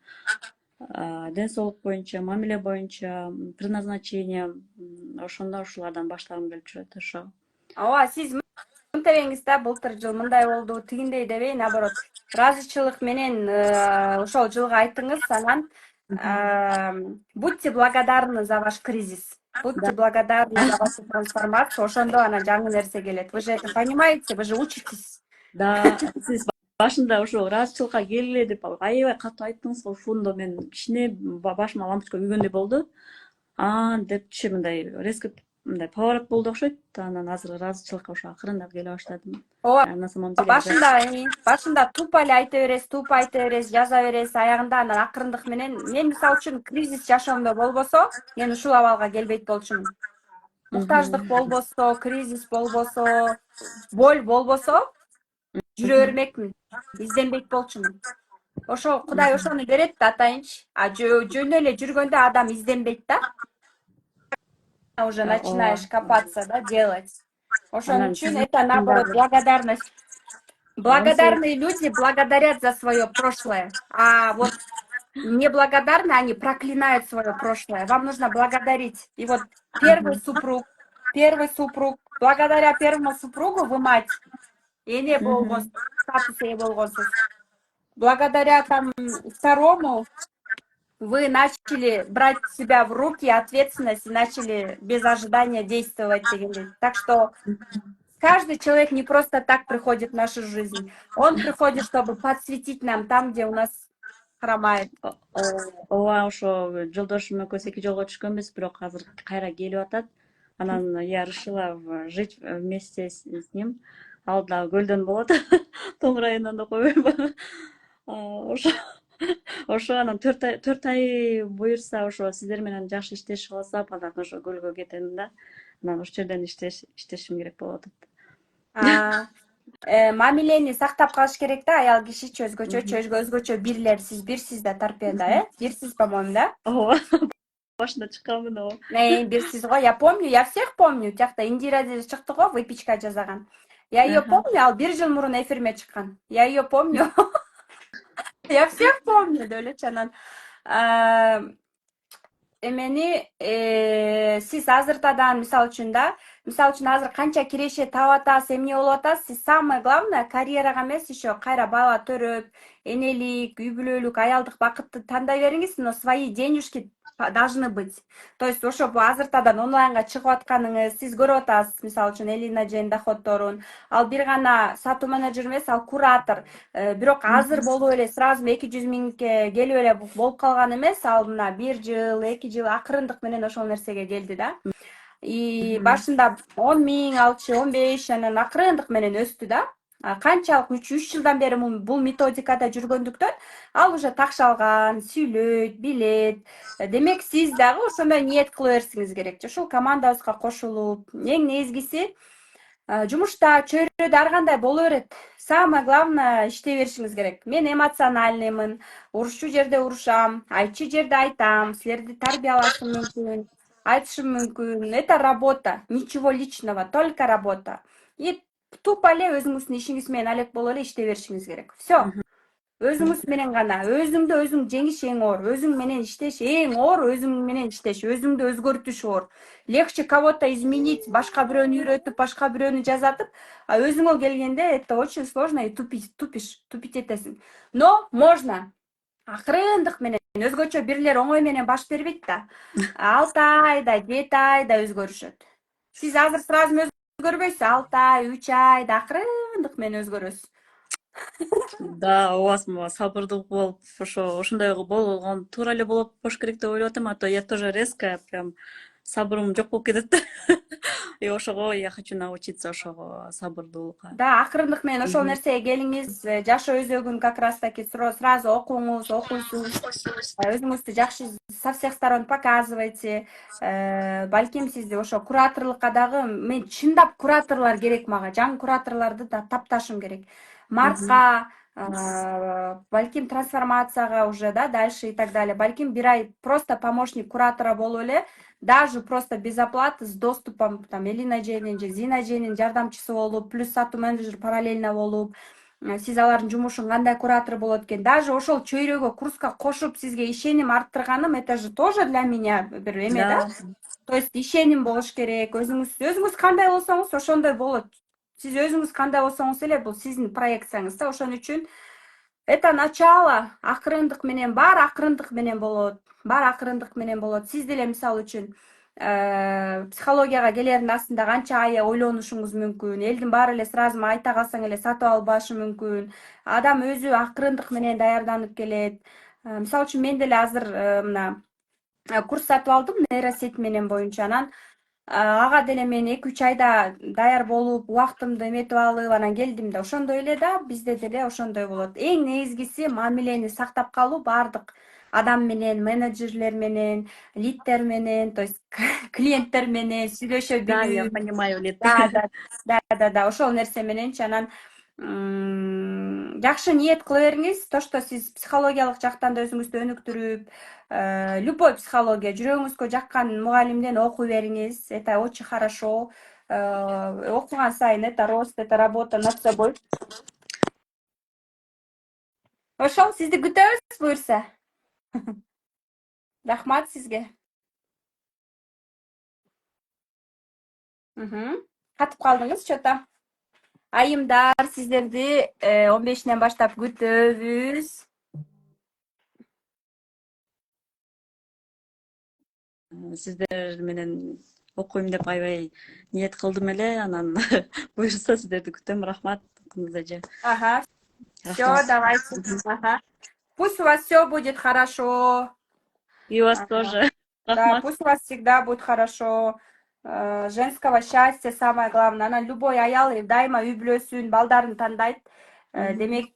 ден соолук боюнча, мамиле боюнча, предназначение ушулардан баштагым келип жүрөт ошо. ооба, сиз мынтебеңиз да, былтыр жыл мындай болду, тигиндей дебей, наоборот, ыраазычылык менен ошол жылга айтыңыз, анан будьте благодарны за ваш кризис. Будьте благодарны за вашу трансформацию, ошондо анан жаңы нерсе келет. Вы же это понимаете, вы же учитесь. Да, сиз башында ошо ыраазычылыкка келгиле деп аябай катуу айттыңыз. Ошондо мен кичине башыма лампочка күйгөндөй болду. Депчи мындай резко мындай поворот болду окшойт. Анан азыр ыраазычылыкка ошо акырындап келе баштадым. Ооба, На самом деле башында туп эле айта бересиз, туп айта бересиз, жаза бересиз, аягында анан акырындык менен мен мисалы үчүн кризис жашоомдо болбосо, мен ушул абалга келбейт болчумун. Муктаждык болбосо, кризис болбосо, боль болбосо, жүрө бермекмин, изденбейт болчумун. Ошо Кудай ошону берет да атайынчы. Жөн эле жүргөндө адам изденбейт да. Уже начинаешь копаться, да, делать. Ошон үчүн это наоборот благодарность. Благодарные люди благодарят за свое прошлое, а вот неблагодарные, они проклинают свое прошлое. Вам нужно благодарить. И вот первый супруг, благодаря первому супругу вы мать, эне болгонсуз, статус ээ болгонсуз. Благодаря там второму вы начали брать себя в руки, ответственность, и начали без ожидания действовать. Так что каждый человек не просто так приходит в нашу жизнь. Он приходит, чтобы подсветить нам там, где у нас хромает. ооба, ошо жолдошум экөөбүз 2 жолго түшкөнбүз, бирок азыр кайра келип атат. Анан я решила жить вместе с ним. Ал дагы көлдөн болот. Тоң районунан да койбойбу. Ошо анан 4 ай буюрса, ошо сиздер менен жакшы иштешип алсам, анан ошо көлгө кетем да. Анан ошол жерден иштешим керек болуп атат. Мамилени сактап калыш керек да, аял кишичи өзгөчө бирлер. Сиз бирсиз да торпеда, бирсиз, по-моему, да? Ооба. Башында чыкканмын, ооба. Бирсиз го, я помню, я всех помню. Тиякта Индира чыкты го, выпечка жазаган. Я ее помню, ал 1 жыл мурун эфирме чыккан. Я ее помню. Я всех помню, деп элечи анан. Эмени сиз азыртадан мисалы үчүн азыр канча киреше таап атасыз, эмне болуп атасыз, сиз самое главное карьерага эмес, еще кайра бала төрөп, энелик, үй бүлөлүк, аялдык бакытты тандай бериңиз, но свои денежки должны быть. То есть ошо азыртадан онлайнга чыгып атканыңыз, сиз көрүп атасыз, мисалы үчүн Элина Жен доходторун, ал бир гана сатуу менеджер эмес, ал куратор. Бирок азыр болуп эле сразу 200 миңге келип эле болуп калган эмес, ал мына 1 жыл, 2 жыл акырындык менен ошол нерсеге келди да. И башында 10 миң алчы, 15, анан акырындык менен өстү да. Канчалык 3 жылдан бери бул методикада жүргөндүктөн ал уже такшалган, сүйлөйт, билет. Демек сиз дагы ошондой ниет кыла берсиңиз керек. Ушул командабызга кошулуп, эң негизгиси жумушта, чөйрөдө ар кандай боло берет. Самое главное иштей беришиңиз керек. Мен эмоциональныймын, урушчу жерде урушам, айтчу жерде айтам, силерди тарбиялашым мүмкүн, айтышым мүмкүн. Это работа, ничего личного, только работа. И тупо эле өзүңүздүн ишиңиз менен алек болуп эле иштей беришиңиз керек. Все. Өзүңүз менен гана, өзүңдү өзүң жеңиш эң оор, өзүң менен иштеш эң оор, өзүң менен иштеш, өзүңдү өзгөртүш оор. Легче кого-то изменить, башка бирөөнү үйрөтүп, башка бирөөнү жазатып, а өзүңө келгенде это очень сложно и тупить этесиң. Но можно. Акырындык менен өзгөчө бирлер оңой менен баш бербейт да. 6 айда, 7 айда өзгөрүшөт. Сиз азыр сразу өзгөрбөйсүз, 6 ай, 3 айда акырындык менен өзгөрөсүз. Да, ооба, сабырдуу болуп, ошондой болгон туура эле болуп болуш керек деп ойлоп атам, а то я тоже резко прям сабырым жок болуп кетет да. И ошого я хочу научиться ошого сабырдуулукка. Да, акырындык менен ошол нерсеге келиңиз. Жашоо өзөгүн как раз таки сразу окуңуз, окуйсуз. Өзүңүздү жакшы со всех сторон показывайте. Балким сизди ошо кураторлукка дагы мен чындап кураторлор керек мага. Жаңы кураторлорду да тапташым керек. Мартка, балким трансформацияга уже, да, дальше и так далее. Балким 1 ай просто помощник куратора болуп эле, даже просто без оплаты, с доступом, там, Элина Женин же, Зина Женин жардамчысы болуп, плюс сатуу менеджер параллельно болуп, сиз алардын жумушун кандай куратор болот экен. Даже ошол чөйрөгө курска кошуп сизге ишеним арттырганым, это же тоже для меня бир эме да. Да. То есть ишеним болуш керек. Өзүңүз кандай болсоңуз ошондой болот. Сиз өзүңүз кандай болсоңуз эле бул сиздин проекцияңыз да. Ошон үчүн это начало, акырындык менен, баары акырындык менен болот. Баары акырындык менен болот. Сиз деле мисалы үчүн психологияга келердин астында канча ай ойлонушуңуз мүмкүн. Элдин баары эле сразу айта калсаң эле сатып албашы мүмкүн. Адам өзү акырындык менен даярданып келет. Мисалы үчүн мен деле азыр мына курс сатып алдым нейросеть менен боюнча. Анан ага деле мен 2-3 айда даяр болуп, убактымды эметип алып, анан келдим да. Ошондой эле да бизде деле ошондой болот. Эң негизгиси мамилени сактап калуу баардык адам менен, менеджерлер менен, лидтер менен, то есть клиенттер менен сүйлөшө Да, я билүү. понимаю, Лид. Да, ошол нерсе мененчи. Анан жакшы ниет кыла бериңиз. То, что сиз психологиялык жактан да өзүңүздү өнүктүрүп, любой психология, жүрөгүңүзгө жаккан мугалимден окуй бериңиз. Это очень хорошо. Окуган сайын это рост, это работа над собой. Ошол сизди күтөбүз буюрса. Рахмат сизге. Катып калдыңыз что-то. Айымдар, сиздерди 15-нен баштап күтөбүз. Сиздер менен окуйм деп аябай ниет кылдым эле, анан буюрса сиздерди күтөм. Рахмат, Кымыз эже. Ага, все, Рахмат. давайте. Ага. Пусть у вас все будет хорошо. И у вас Ага. тоже. Да, Рахмат. пусть у вас всегда будет хорошо. Женского счастья самое главное. Анан любой аял дайыма үй бүлөсүн, балдарын тандайт. Демек,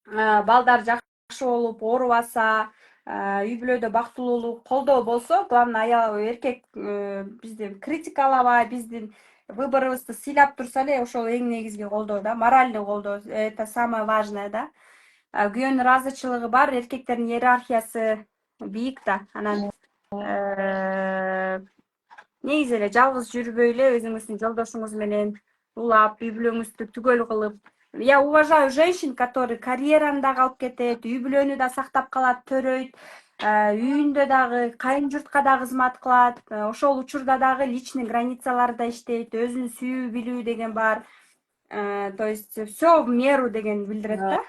балдар жакшы болуп, оорубаса, үй бүлөдө бактылуулук, колдоо болсо, главное аял эркек бизди критикалабай, биздин выборыбызды сыйлап турса эле ошол эң негизги колдоо да, моральный колдоо. Это самое важное да. Күйөөнүн ыраазычылыгы бар, эркектердин иерархиясы бийик да. Анан негизи эле жалгыз жүрбөй эле өзүңүздүн жолдошуңуз менен улап, үй бүлөңүздү түгөл кылып. Я уважаю женщин, которые карьераны дагы алып кетет, үй бүлөнү да сактап калат, төрөйт, үйүндө дагы, кайын журтка да кызмат кылат. Ошол учурда дагы личный границаларда иштейт, өзүн сүйүү билүү деген бар. То есть все в меру деген билдирет да.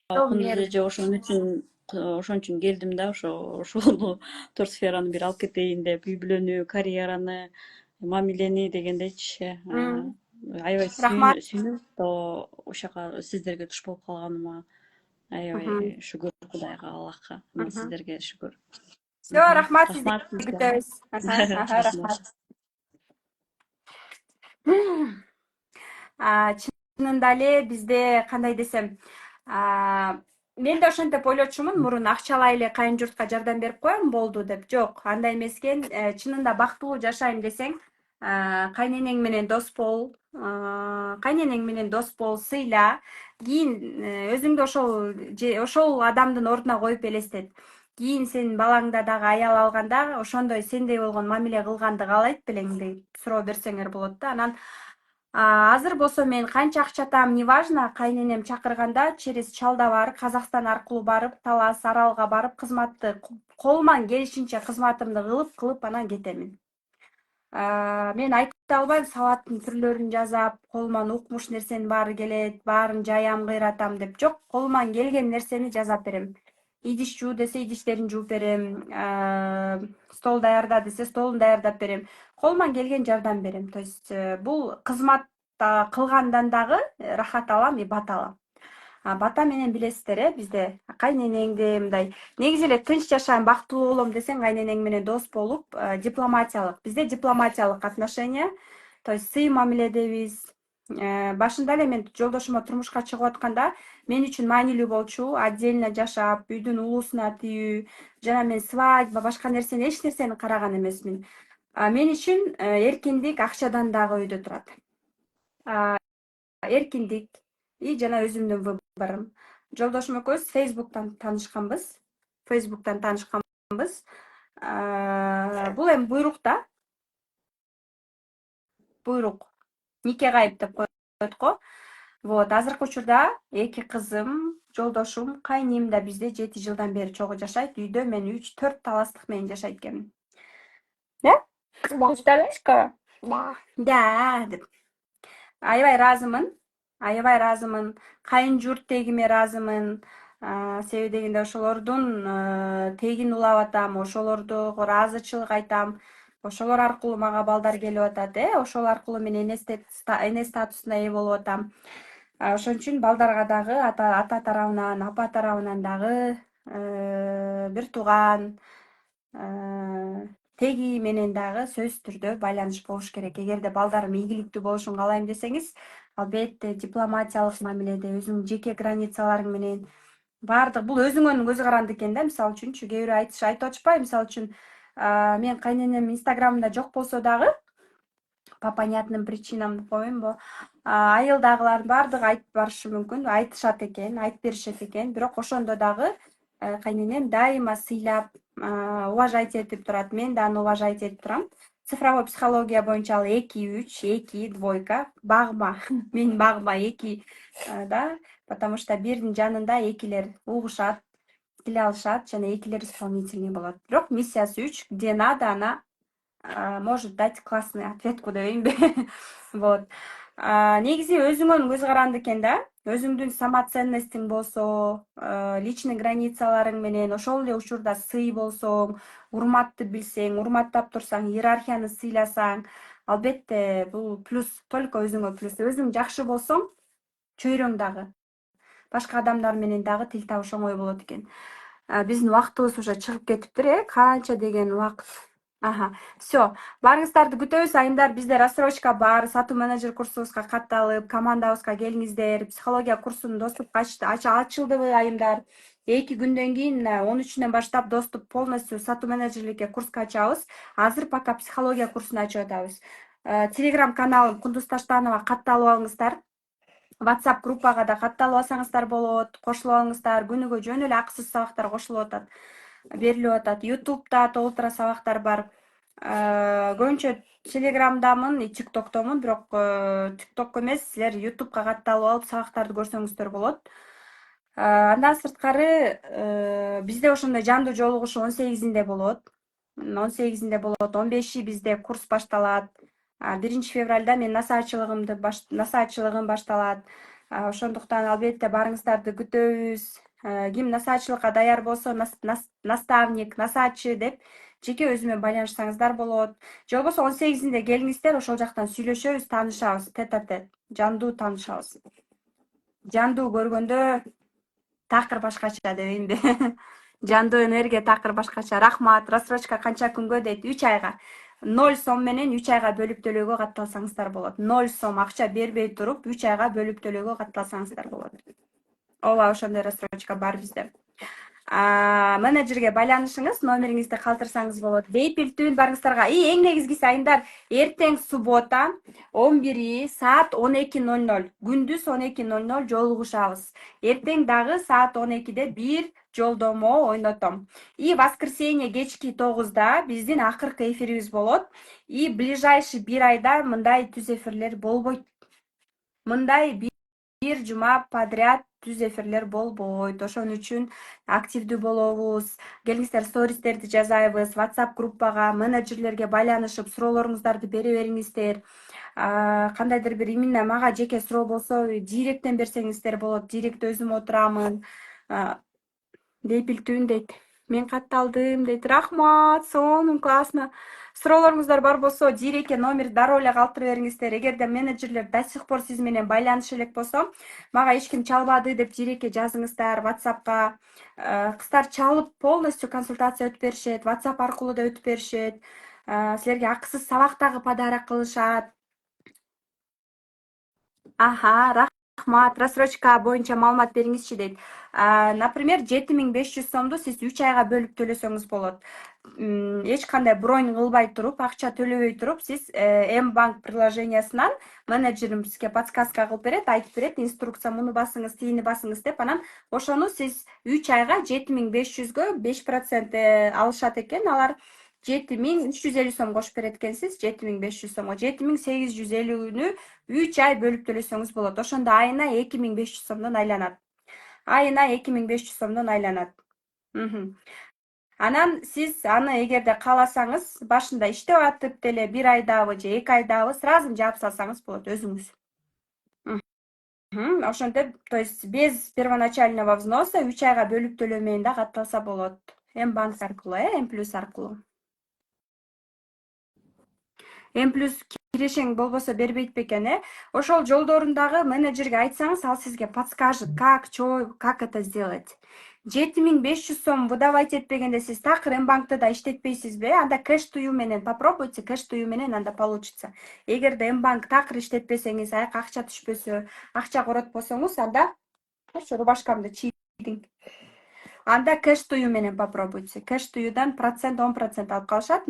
Кымыз эже ошон үчүн келдим да, ошол төр сфераны бир алып кетейин деп, үй бүлөнү, карьераны, мамилени дегендейчи. Аябай Рахмат. сүйүнүп, ошол жака сиздерге туш болуп калганыма аябай шүгүр Кудайга, Аллахка. Сиздерге шүгүр. Все, рахмат сизге Рахмат сизге. күтөбүз. Рахмат. Чынында эле бизде кандай десем, мен да ошентип ойлочумун, мурун акчалай эле кайын журтка жардам берип коем болду деп. Жок, андай эмес экен. Чынында бактылуу жашайм десең, кайненең менен дос бол, сыйла. Кийин өзүңдү ошол адамдын ордуна коюп элестет. Кийин сенин балаңда дагы аял алганда ошондой сендей болгон мамиле кылганды каалайт белең деп суроо берсеңер болот да. Анан азыр болсо мен канча акча атам, неважно, кайненем чакырганда через Чалда барып, Казакстан аркылуу барып, Талас, Аралга барып кызматты колуман келишинче кызматымды кылып анан кетемин. Мен айта албайм, сабаттын түрлөрүн жасап, колуман укмуш нерсенин баары келет, баарын жаям, кыйратам деп. Жок, колуман келген нерсени жасап берем. Идиш жуу десе идиштерин жууп берем, стол даярда десе столун даярдап берем. Колуман келген жардам берем. То есть бул кызмат кылгандан дагы рахат алам и бата алам. Бата менен билесиздер, бизде кайненеңди мындай негизи эле тынч жашайм, бактылуу болом десең, кайненең менен дос болуп, дипломатиялык. Бизде дипломатиялык отношения, то есть сый мамиледебиз. Башында эле мен жолдошума турмушка чыгып атканда мен үчүн маанилүү болчу, отдельно жашап, үйдүн улуусуна тийүү, жана мен свадьба, башка нерсени, эч нерсени караган эмесмин. Мен үчүн эркиндик акчадан дагы өйдө турат. Эркиндик и жана өзүмдүн выборум. Жолдошум экөөбүз Facebook'тан таанышканбыз. Бул эми буйрук да. Буйрук. Нике кайып деп коет го. Вот, азыркы учурда 2 кызым, жолдошум, кайним да бизде 7 жылдан бери чогуу жашайт. Үйдө мен 3-4 таластык менен жашайт экенмин. Да? Представляешь-ка? Да, деп. Аябай ыраазымын. Аябай ыраазымын. Кайын журт тегиме ыраазымын. Себеби дегенде ошолордун тегин улап атам, ошолордого ыраазычылык айтам. Ошолор аркылуу мага балдар келип атат, ошол аркылуу мен эне статусуна ээ болуп атам. Ошон үчүн балдарга дагы ата тарабынан, апа тарабынан дагы бир тууган теги менен дагы сөзсүз түрдө байланыш болуш керек. Эгерде балдарым ийгиликтүү болушун каалайм десеңиз, албетте дипломатиялык мамиледе өзүңүн жеке границаларың менен баардык бул өзүңөрдүн көз каранды экен да. Мисалы үчүнчү кээ бирөө айтып атышпайбы, мисалы үчүн мен кайненем инстаграмда жок болсо дагы по понятным причинам деп коеюнбу, айылдагылардын баардыгы айтып барышы мүмкүн, айтышат экен, айтып беришет экен. Бирок ошондо дагы кайненем дайыма сыйлап, уважать этип турат. Мен да аны уважать этип турам. Цифровой психология боюнча ал 2-3, 2, двойка, багма, менин багма 2, да, потому что бирдин жанында экилер угушат, тил алышат жана экилер исполнительный болот. Бирок миссиясы 3, где надо, она может дать классный ответку дейинби. Вот. Негизи өзүңөрдүн көз каранды экен да. Өзүңдүн самоценностиң болсо, личный границаларың менен ошол эле учурда сый болсоң, урматты билсең, урматтап турсаң, иерархияны сыйласаң, албетте бул плюс, только өзүңө плюс. Өзүң жакшы болсоң, чөйрөң дагы, башка адамдар менен дагы тил табыш оңой болот экен. Биздин убактыбыз уже чыгып кетиптир, канча деген убакыт. Все. Баарыңыздарды күтөбүз. Айымдар, бизде рассрочка бар. Сатуу менеджер курсубузга катталып, командабызга келиңиздер. Психология курсунун доступ ачылдыбы, айымдар? 2 күндөн кийин 13-үнөн баштап доступ полностью сатуу менеджерликке курска ачабыз. Азыр пока психология курсун ачып атабыз. Телеграм каналым Кундуз Таштанова, катталып алыңыздар. WhatsApp группага да катталып алсаңыздар болот. Кошулуп алыңыздар. Күнүгө жөн эле акысыз сабактар кошулуп атат, берилип атат. YouTube'да толтура сабактар бар. Көбүнчө Телеграмдамын, ТикТоктомун, бирок ТикТок эмес, силер YouTube'га катталып алып сабактарды көрсөңүздөр болот. Андан сырткары бизде ошондой жандуу жолугушу 18-инде болот. 18-инде болот, 15-и бизде курс башталат. 1-февралда мен насаатчылыгым башталат. Ошондуктан албетте барыңыздарды күтөбүз. Ким насаатчылыкка даяр болсо, наставник, насаатчы деп жеке өзүмө байланышсаңыздар болот. Же болбосо 18-инде келиңиздер, ошол жактан сүйлөшөбүз, таанышабыз, тет-а-тет, жандуу таанышабыз. Жандуу көргөндө такыр башкача дейинби. Жандуу энергия такыр башкача. Рахмат. Рассрочка канча күнгө дейт? 3 айга. 0 сом менен 3 айга бөлүп төлөөгө катталсаңыздар болот. 0 сом акча бербей туруп 3 айга бөлүп төлөөгө катталсаңыздар болот. Ооба, ошондой рассрочка бар бизде. Менеджерге байланышыңыз, номериңизди калтырсаңыз болот. Бейпилтүүн барыңыздарга. Эң негизгиси айымдар, эртең суббота 11 саат 12:00, күндүз 12:00 жолугушабыз. Эртең дагы саат 12-де бир жолдомо ойнотом. И воскресенье кечки 9-да биздин акыркы эфирибиз болот. И ближайший 1 айда мындай түз эфирлер болбойт. Мындай бир жума подряд түз эфирлер болбойт. Ошон үчүн активдүү болобуз. Келиңиздер, стористерди жазайбыз, WhatsApp группага, менеджерлерге байланышып, суроолоруңуздарды бере бериңиздер. Кандайдыр бир именно мага жеке суроо болсо, директтен берсеңиздер болот. Директте өзүм отурамын. Бейпилтүүн дейт. Мен катталдым дейт. Рахмат, сонун, классно. Суроолоруңуздар бар болсо, директке номер дароо эле калтырып бериңиздер. Эгерде менеджерлер до сих пор сиз менен байланыша элек болсо, мага эч ким чалбады деп директке жазыңыздар, WhatsAppка. Кыздар чалып полностью консультация өтүп беришет, WhatsApp аркылуу да өтүп беришет. Силерге акысыз сабак дагы подарок кылышат. Рахмат. Рассрочка боюнча маалымат бериңизчи дейт. Например, 7500 сомду сиз 3 айга бөлүп төлөсөңүз болот. Эч кандай бронь кылбай туруп, акча төлөбөй туруп, сиз М-банк приложениясынан менеджерим сизге подсказка кылып берет, айтып берет, инструкция муну басыңыз, тигини басыңыз деп, анан ошону сиз 3 айга 7500гө 5% алышат экен. Алар 7.350 сом кошуп берет экенсиз. 7.500 сомго 7.850-нү 3 ай бөлүп төлөсөңүз болот. Ошондо айына 2.500 сомдон айланат. Айына 2.500 сомдон айланат. Анан сиз аны эгерде кааласаңыз, башында иштеп атып деле 1 айдабы же 2 айдабы сразу жаап салсаңыз болот өзүңүз. Ошентип, то есть без первоначального взноса 3 айга бөлүп төлөө менен да катталса болот. М-банк аркылуу, М+ аркылуу. М+ кирешең болбосо бербейт бекен, Ошол жолдорундагы менеджерге айтсаңыз, ал сизге подскажет, как, что, как это сделать. 7.500 сом выдавать этпегенде сиз такыр М-банкты да иштетпейсизби? Анда кэш тую менен попробуйте, кэш тую менен анда получится. Эгерде М-банк такыр иштетпесеңиз, аяка акча түшпөсө, акча коротпосоңуз, анда рубашкамды чийдиң. Анда кэш тую менен попробуйте. Кэш туюдан 10% алып калышат,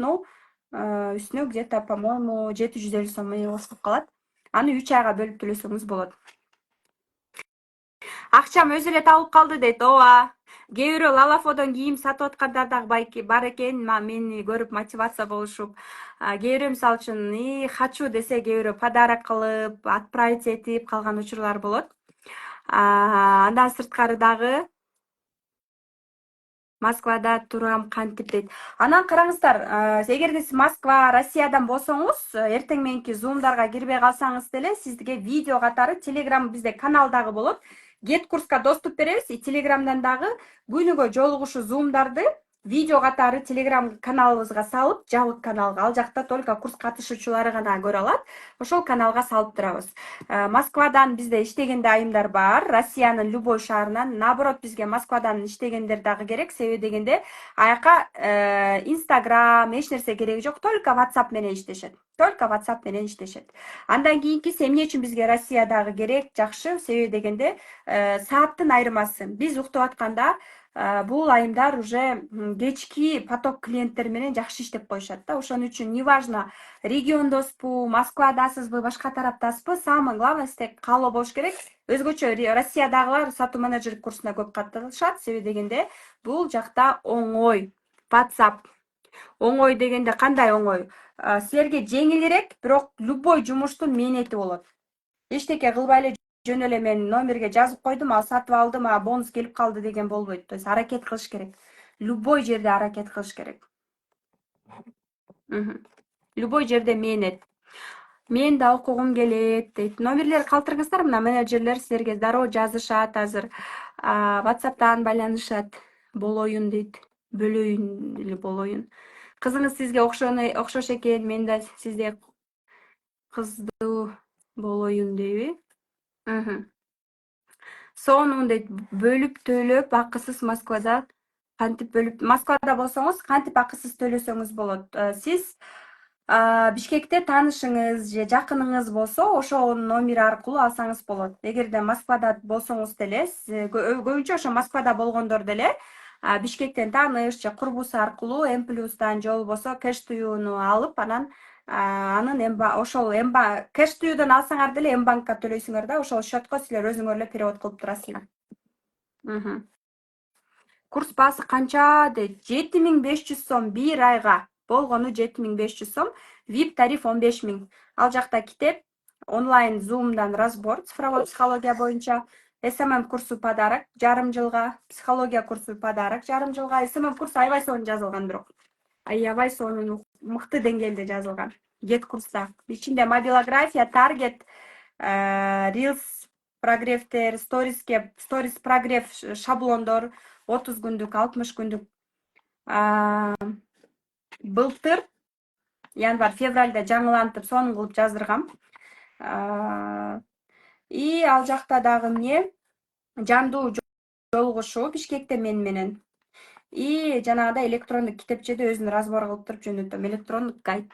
үстүнө где-то, по-моему, 750 сом кошулуп калат. Аны 3 айга бөлүп төлөсөңүз болот. Акчам өзү эле табылып калды дейт. Ооба. Кээ бирөө Лалафодон кийим сатып аткандар дагы бар экен, мени көрүп мотивация болушуп. Кээ бирөө мисалы үчүн хочу десе, кээ бирөө подарок кылып, отправить этип калган учурлар болот. Андан сырткары дагы Москвада турам кантип дейт. Анан караңыздар, эгерде сиз Москва, Россиядан болсоңуз, эртең мененки зумдарга кирбей калсаңыз деле, сизге видео катары Telegram бизде канал дагы болот. Get курска доступ беребиз, Telegramдан дагы күнүгө жолугушуу зумдарды видео катары Telegram каналыбызга салып, жабык каналга, ал жакта только курс катышуучулары гана көрө алат. Ошол каналга салып турабыз. Москвадан бизде иштегенде айымдар бар, Россиянын любой шаарынан. Наоборот, бизге Москвадан иштегендер дагы керек, себеби дегенде аяка Instagram эч нерсе кереги жок, только WhatsApp менен иштешет. Только WhatsApp менен иштешет. Андан кийинкиси эмне үчүн бизге Россиядагы керек, жакшы, себеби дегенде сааттын айырмасы. Биз уктуп атканда бул айымдар уже кечки поток клиенттер менен жакшы иштеп коюшат да. Ошон үчүн неважно региондоспу, Москвадасызбы, башка тараптасызбы, самое главное сизде каалоо болуш керек. Өзгөчө Россиядагылар сатуу менеджерлик курсуна көп катышат, себеби дегенде бул жакта оңой. WhatsApp оңой дегенде кандай оңой? Силерге жеңилирээк, бирок любой жумуштун мээнети болот. Эчтеке кылбай эле жөн эле мен номерге жазып койдум, ал сатып алдым, бонус келип калды деген болбойт. То есть аракет кылыш керек. Любой жерде аракет кылыш керек. Любой жерде мээнет. Мен да окугум келет дейт. Номерлер калтырыңыздар, мына менеджерлер силерге дароо жазышат азыр. WhatsApp'тан байланышат. Болоюн дейт. Бөлөйүн эле болоюн. Кызыңыз сизге окшош экен, мен да сизде кыздуу болоюн дейби? Сонун дейт, бөлүп төлөп акысыз Москвада кантип бөлүп, Москвада болсоңуз кантип акысыз төлөсөңүз болот. Сиз Бишкекте таанышыңыз же жакыныңыз болсо, ошол номер аркылуу алсаңыз болот. Эгерде Москвада болсоңуз деле, көбүнчө ошо Москвада болгондор деле Бишкектен тааныш же курбусу аркылуу М+дан же болбосо кэш туюуну алып, анан анын ошол кэш туюудан алсаңар деле М-банкка төлөйсүңөр да, ошол счетко силер өзүңөр эле перевод кылып турасыңар. Курс баасы канча дейт? 7.500 сом 1 айга. Болгону 7.500 сом, VIP тариф 15.000. Ал жакта китеп, онлайн Zoom'дан разбор, цифровой психология боюнча, SMM курсу подарок жарым жылга, психология курсу подарок жарым жылга. SMM курсу аябай сонун жазылган бирок. Аябай сонун, мыкты деңгээлде жазылган. Get курста. Ичинде мобилография, таргет, Reels прогревтер, сторис прогрев шаблондор, 30 күндүк, 60 күндүк. Былтыр январь, февралда жаңылантып сонун кылып жаздыргам. И ал жакта дагы эмне? Жандуу жолугушуу Бишкекте мен менен. И жанагыдай электрондук китепчеде өзүн разбор кылып туруп жөнөтөм. Электрондук гайд.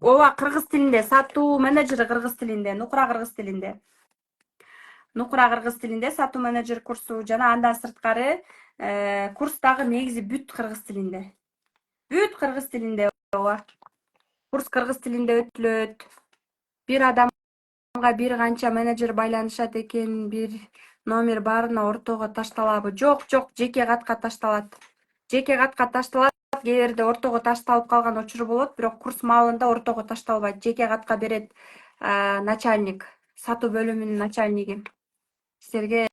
Ооба, кыргыз тилинде, сатуу менеджери кыргыз тилинде, нукура кыргыз тилинде. Нукура кыргыз тилинде сатуу менеджер курсу жана андан сырткары курс дагы негизи бүт кыргыз тилинде. Бүт кыргыз тилинде, ооба. Курс кыргыз тилинде өтүлөт. Бир адамга бир канча менеджер байланышат экен, бир номер баарына ортого ташталабы? Жок, жеке катка ташталат. жеке катка ташталат, кээ бирде ортого ташталып калган учуру болот, бирок курс маалында ортого ташталбайт. Жеке катка берет начальник, сатуу бөлүмүнүн начальниги. Силерге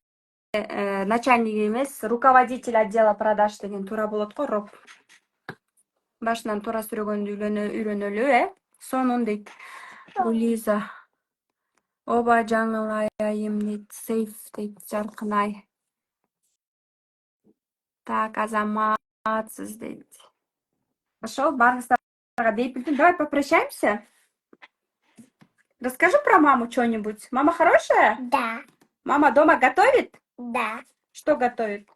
начальник эмес, руководитель отдела продаж деген туура болот го, роп. Башынан туура сүрөгөндү үйрөнөлү, сонун дейт. Лиза. Оба жаңыл айым дейт, сейф дейт, жаркынай. Так, азаматсыз дейт. Хорошо, баарыңыздарга бейпилтим. Давай попрощаемся. Расскажи про маму что-нибудь. Мама хорошая? Да, Мама дома готовит? да. Что готовит?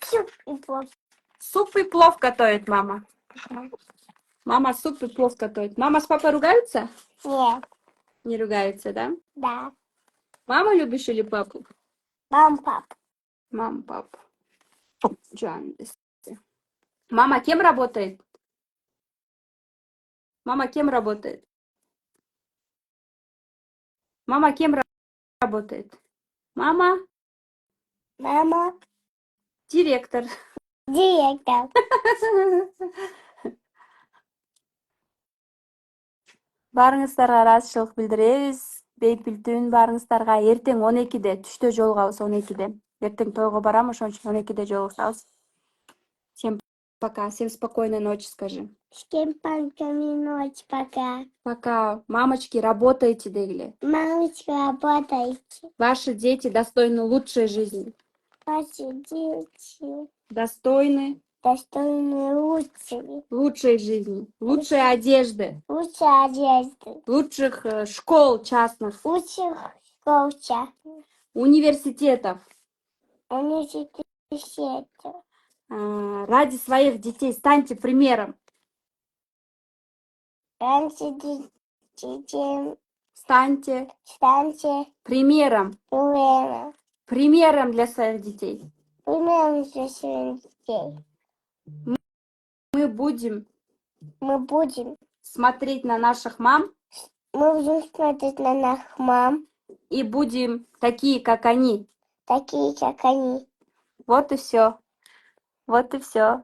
Суп и плов. Суп и плов готовит мама. Мама суп и плов готовит. Мама с папой ругаются? Нет, Не ругаются, да? да. Маму любишь или папу? Мам, пап. Маму, папу. Джан. Мама кем работает? Мама кем работает? Мама кем работает? Мама Мама, директор. директор. Баарыңыздарга ыраазычылык билдиребиз. Бейпилтүүн баарыңыздарга эртең 12-де түштө жолугабыз 12-де. Эртең тойго барам, ошон үчүн 12-де жолугушабыз. Всем пока. Всем спокойной ночи, скажи. Всем ночь, пока. Пока. Мамочки, работайте, дегли. Мамочка, работайте. Ваши дети достойны лучшей жизни. Ваши дети Достойны достойны лучшей. лучшей жизни. Лучшей одежды. Лучшей одежды. Лучших школ частных. Лучших школ частных. Университетов. Университетов. Ради своих детей станьте примером. Раньше детей Станьте станьте примером. примером. Примером для своих детей. Примером для своих детей. Мы будем Мы будем смотреть на наших мам смотреть на наших мам, и будем такие, как они. такие, как они. Вот и все. Вот и все.